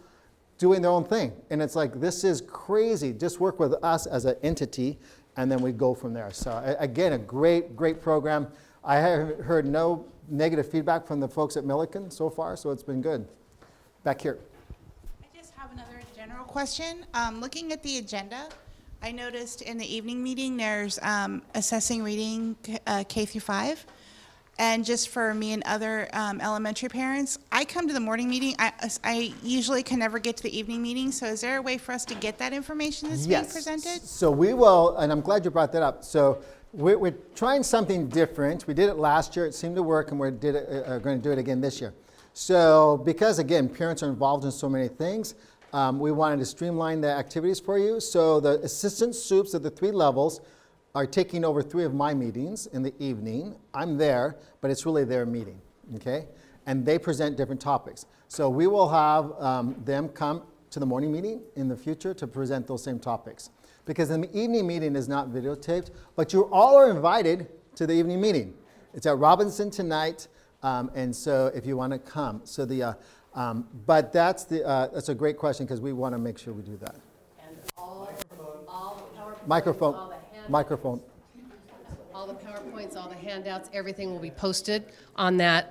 doing their own thing. And it's like, this is crazy. Just work with us as an entity, and then we go from there. So again, a great, great program. I have heard no negative feedback from the folks at Milliken so far, so it's been good. Back here. I just have another general question. Looking at the agenda, I noticed in the evening meeting there's assessing reading K through 5. And just for me and other elementary parents, I come to the morning meeting. I usually can never get to the evening meeting. So is there a way for us to get that information that's being presented? So we will, and I'm glad you brought that up. So we're trying something different. We did it last year. It seemed to work, and we're going to do it again this year. So because, again, parents are involved in so many things, we wanted to streamline the activities for you. So the assistant soups at the 3 levels are taking over 3 of my meetings in the evening. I'm there, but it's really their meeting, okay? And they present different topics. So we will have them come to the morning meeting in the future to present those same topics. Because the evening meeting is not videotaped, but you all are invited to the evening meeting. It's at Robinson tonight, and so if you want to come. So but that's a great question, because we want to make sure we do that. And all the PowerPoints, Microphone. all the handouts, Microphone. all the PowerPoints, all the handouts, everything will be posted on that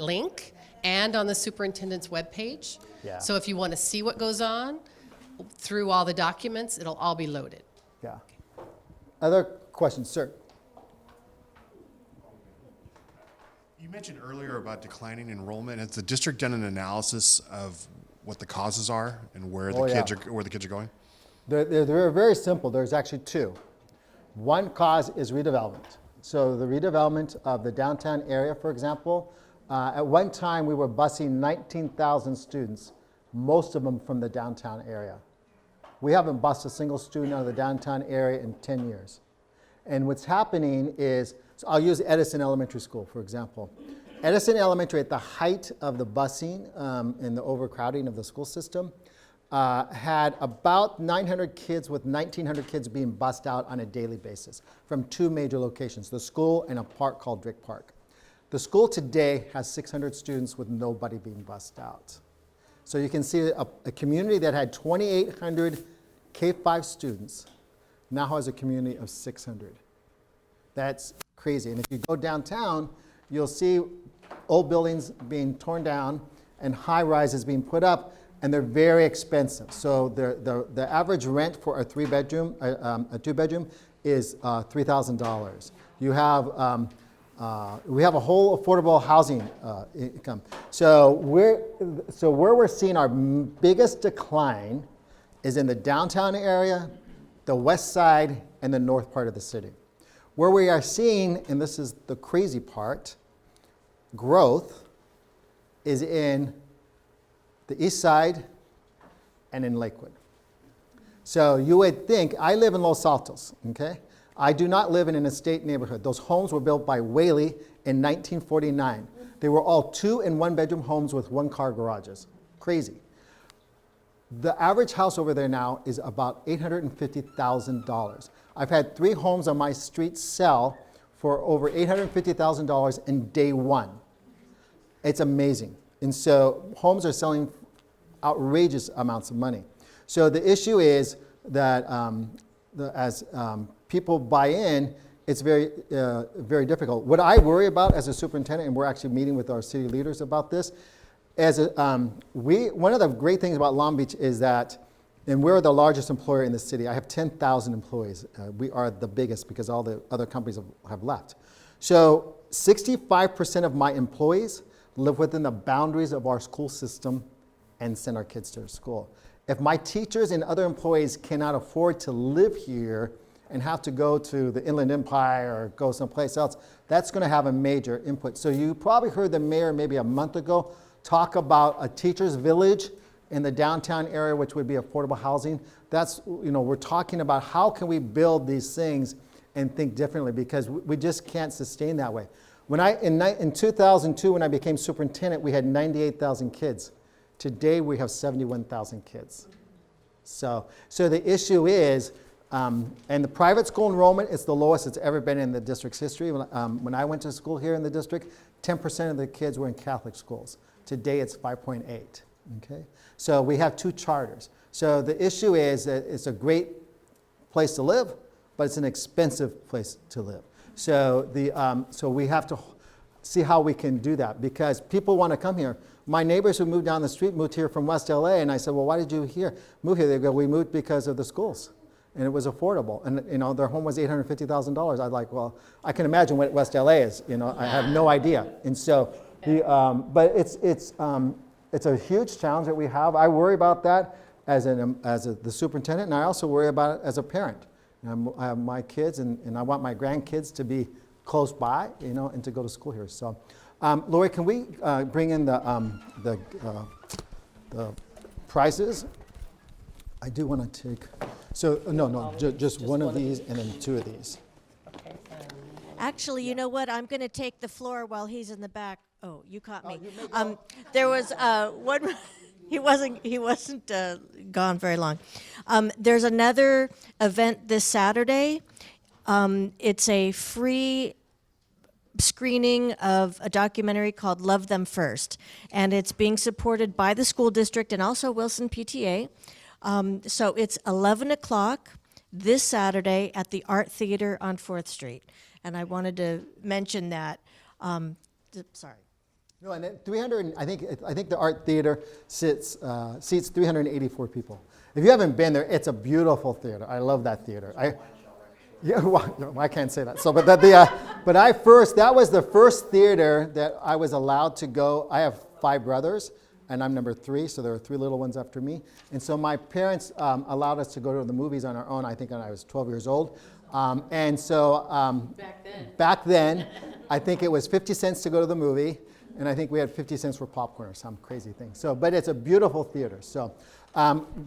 link and on the superintendent's webpage. Yeah. So if you want to see what goes on through all the documents, it'll all be loaded. Yeah. Other questions, sir? You mentioned earlier about declining enrollment. Has the district done an analysis of what the causes are and where the kids are going? They're very simple. There's actually 2. One cause is redevelopment. So the redevelopment of the downtown area, for example, at one time we were busing 19,000 students, most of them from the downtown area. We haven't bused a single student out of the downtown area in 10 years. And what's happening is, so I'll use Edison Elementary School, for example. Edison Elementary, at the height of the busing and the overcrowding of the school system, had about 900 kids with 1,900 kids being bussed out on a daily basis from 2 major locations, the school and a park called Drake Park. The school today has 600 students with nobody being bussed out. So you can see a community that had 2,800 K-5 students now has a community of 600. That's crazy. And if you go downtown, you'll see old buildings being torn down and high rises being put up, and they're very expensive. So the average rent for a two-bedroom is $3,000. You have we have a whole affordable housing income. So where we're seeing our biggest decline is in the downtown area, the west side, and the north part of the city. Where we are seeing, and this is the crazy part, growth is in the east side and in Lakewood. So you would think, I live in Los Altos, okay? I do not live in an estate neighborhood. Those homes were built by Whaley in 1949. They were all 2- and 1-bedroom homes with 1-car garages. Crazy. The average house over there now is about $850,000. I've had 3 homes on my street sell for over $850,000 in day one. It's amazing. And so homes are selling outrageous amounts of money. So the issue is that as people buy in, it's very, very difficult. What I worry about as a superintendent, and we're actually meeting with our city leaders about this, one of the great things about Long Beach is that, and we're the largest employer in the city. I have 10,000 employees. We are the biggest because all the other companies have left. So 65% of my employees live within the boundaries of our school system and send our kids to school. If my teachers and other employees cannot afford to live here and have to go to the Inland Empire or go someplace else, that's going to have a major input. So you probably heard the mayor maybe a month ago talk about a teacher's village in the downtown area, which would be affordable housing. That's, we're talking about how can we build these things and think differently, because we just can't sustain that way. When in 2002, when I became superintendent, we had 98,000 kids. Today, we have 71,000 kids. So the issue is, and the private school enrollment is the lowest it's ever been in the district's history. When I went to school here in the district, 10% of the kids were in Catholic schools. Today, it's 5.8, okay? So we have 2 charters. So the issue is that it's a great place to live, but it's an expensive place to live. So we have to see how we can do that, because people want to come here. My neighbors who moved down the street moved here from West LA, and I said, well, why did you move here? They go, we moved because of the schools, and it was affordable. And their home was $850,000. I was like, well, I can imagine what West LA is. I have no idea. And so, but it's a huge challenge that we have. I worry about that as the superintendent, and I also worry about it as a parent. I have my kids, and I want my grandkids to be close by, and to go to school here. So, Lori, can we bring in the prizes? I do want to take. So just one of these and then 2 of these. Actually, you know what? I'm going to take the floor while he's in the back. Oh, you caught me. There was one. He wasn't gone very long. There's another event this Saturday. It's a free screening of a documentary called Love Them First, and it's being supported by the school district and also Wilson PTA. So it's 11 o'clock this Saturday at the Art Theater on 4th Street, and I wanted to mention that. Sorry. No, and 300. I think the Art Theater seats 384 people. If you haven't been there, it's a beautiful theater. I love that theater. I can't say that. So, but that was the first theater that I was allowed to go. I have 5 brothers, and I'm number 3, so there are 3 little ones after me. And so my parents allowed us to go to the movies on our own. I think when I was 12 years old. And so back then, I think it was 50 cents to go to the movie. And I think we had 50 cents for popcorn or some crazy thing. So, but it's a beautiful theater. So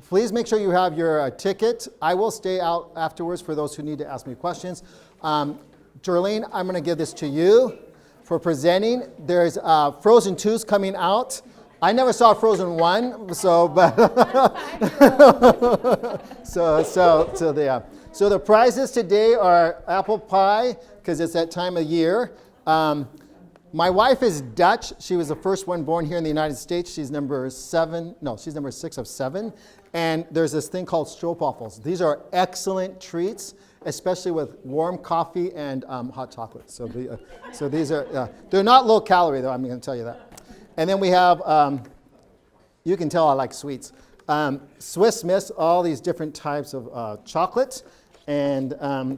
please make sure you have your ticket. I will stay out afterwards for those who need to ask me questions. Jerlene, I'm going to give this to you for presenting. There's Frozen 2's coming out. I never saw Frozen 1, so the prizes today are apple pie, because it's that time of year. My wife is Dutch. She was the first one born here in the United States. She's number 6 of 7. And there's this thing called stroopwafels. These are excellent treats, especially with warm coffee and hot chocolate. So, so these are, they're not low calorie though, I'm going to tell you that. And then we have, you can tell I like sweets. Swiss Miss, all these different types of chocolates, and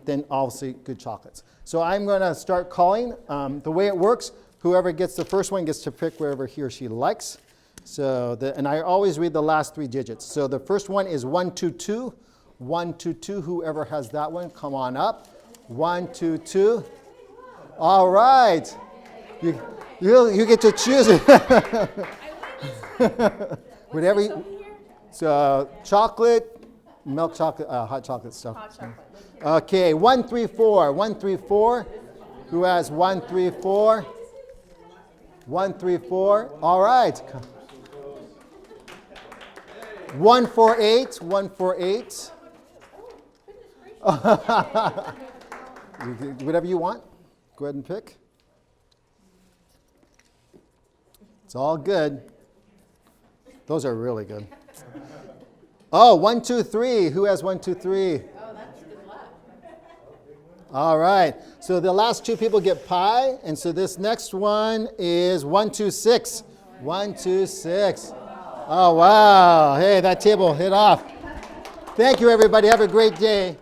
then obviously good chocolates. So I'm going to start calling. The way it works, whoever gets the first one gets to pick wherever he or she likes. So, and I always read the last 3 digits. So the first one is 122. 122, whoever has that one, come on up. 122. All right. You get to choose it. Whatever you, so chocolate, milk chocolate, hot chocolate stuff. Hot chocolate. Okay, 134. 134. Who has 134? 134. All right. 148. 148. Whatever you want. Go ahead and pick. It's all good. Those are really good. Oh, 123. Who has 123? Oh, that's good luck. All right. So the last 2 people get pie, and so this next one is 126. 126. Oh, wow. Hey, that table hit off. Thank you, everybody. Have a great day.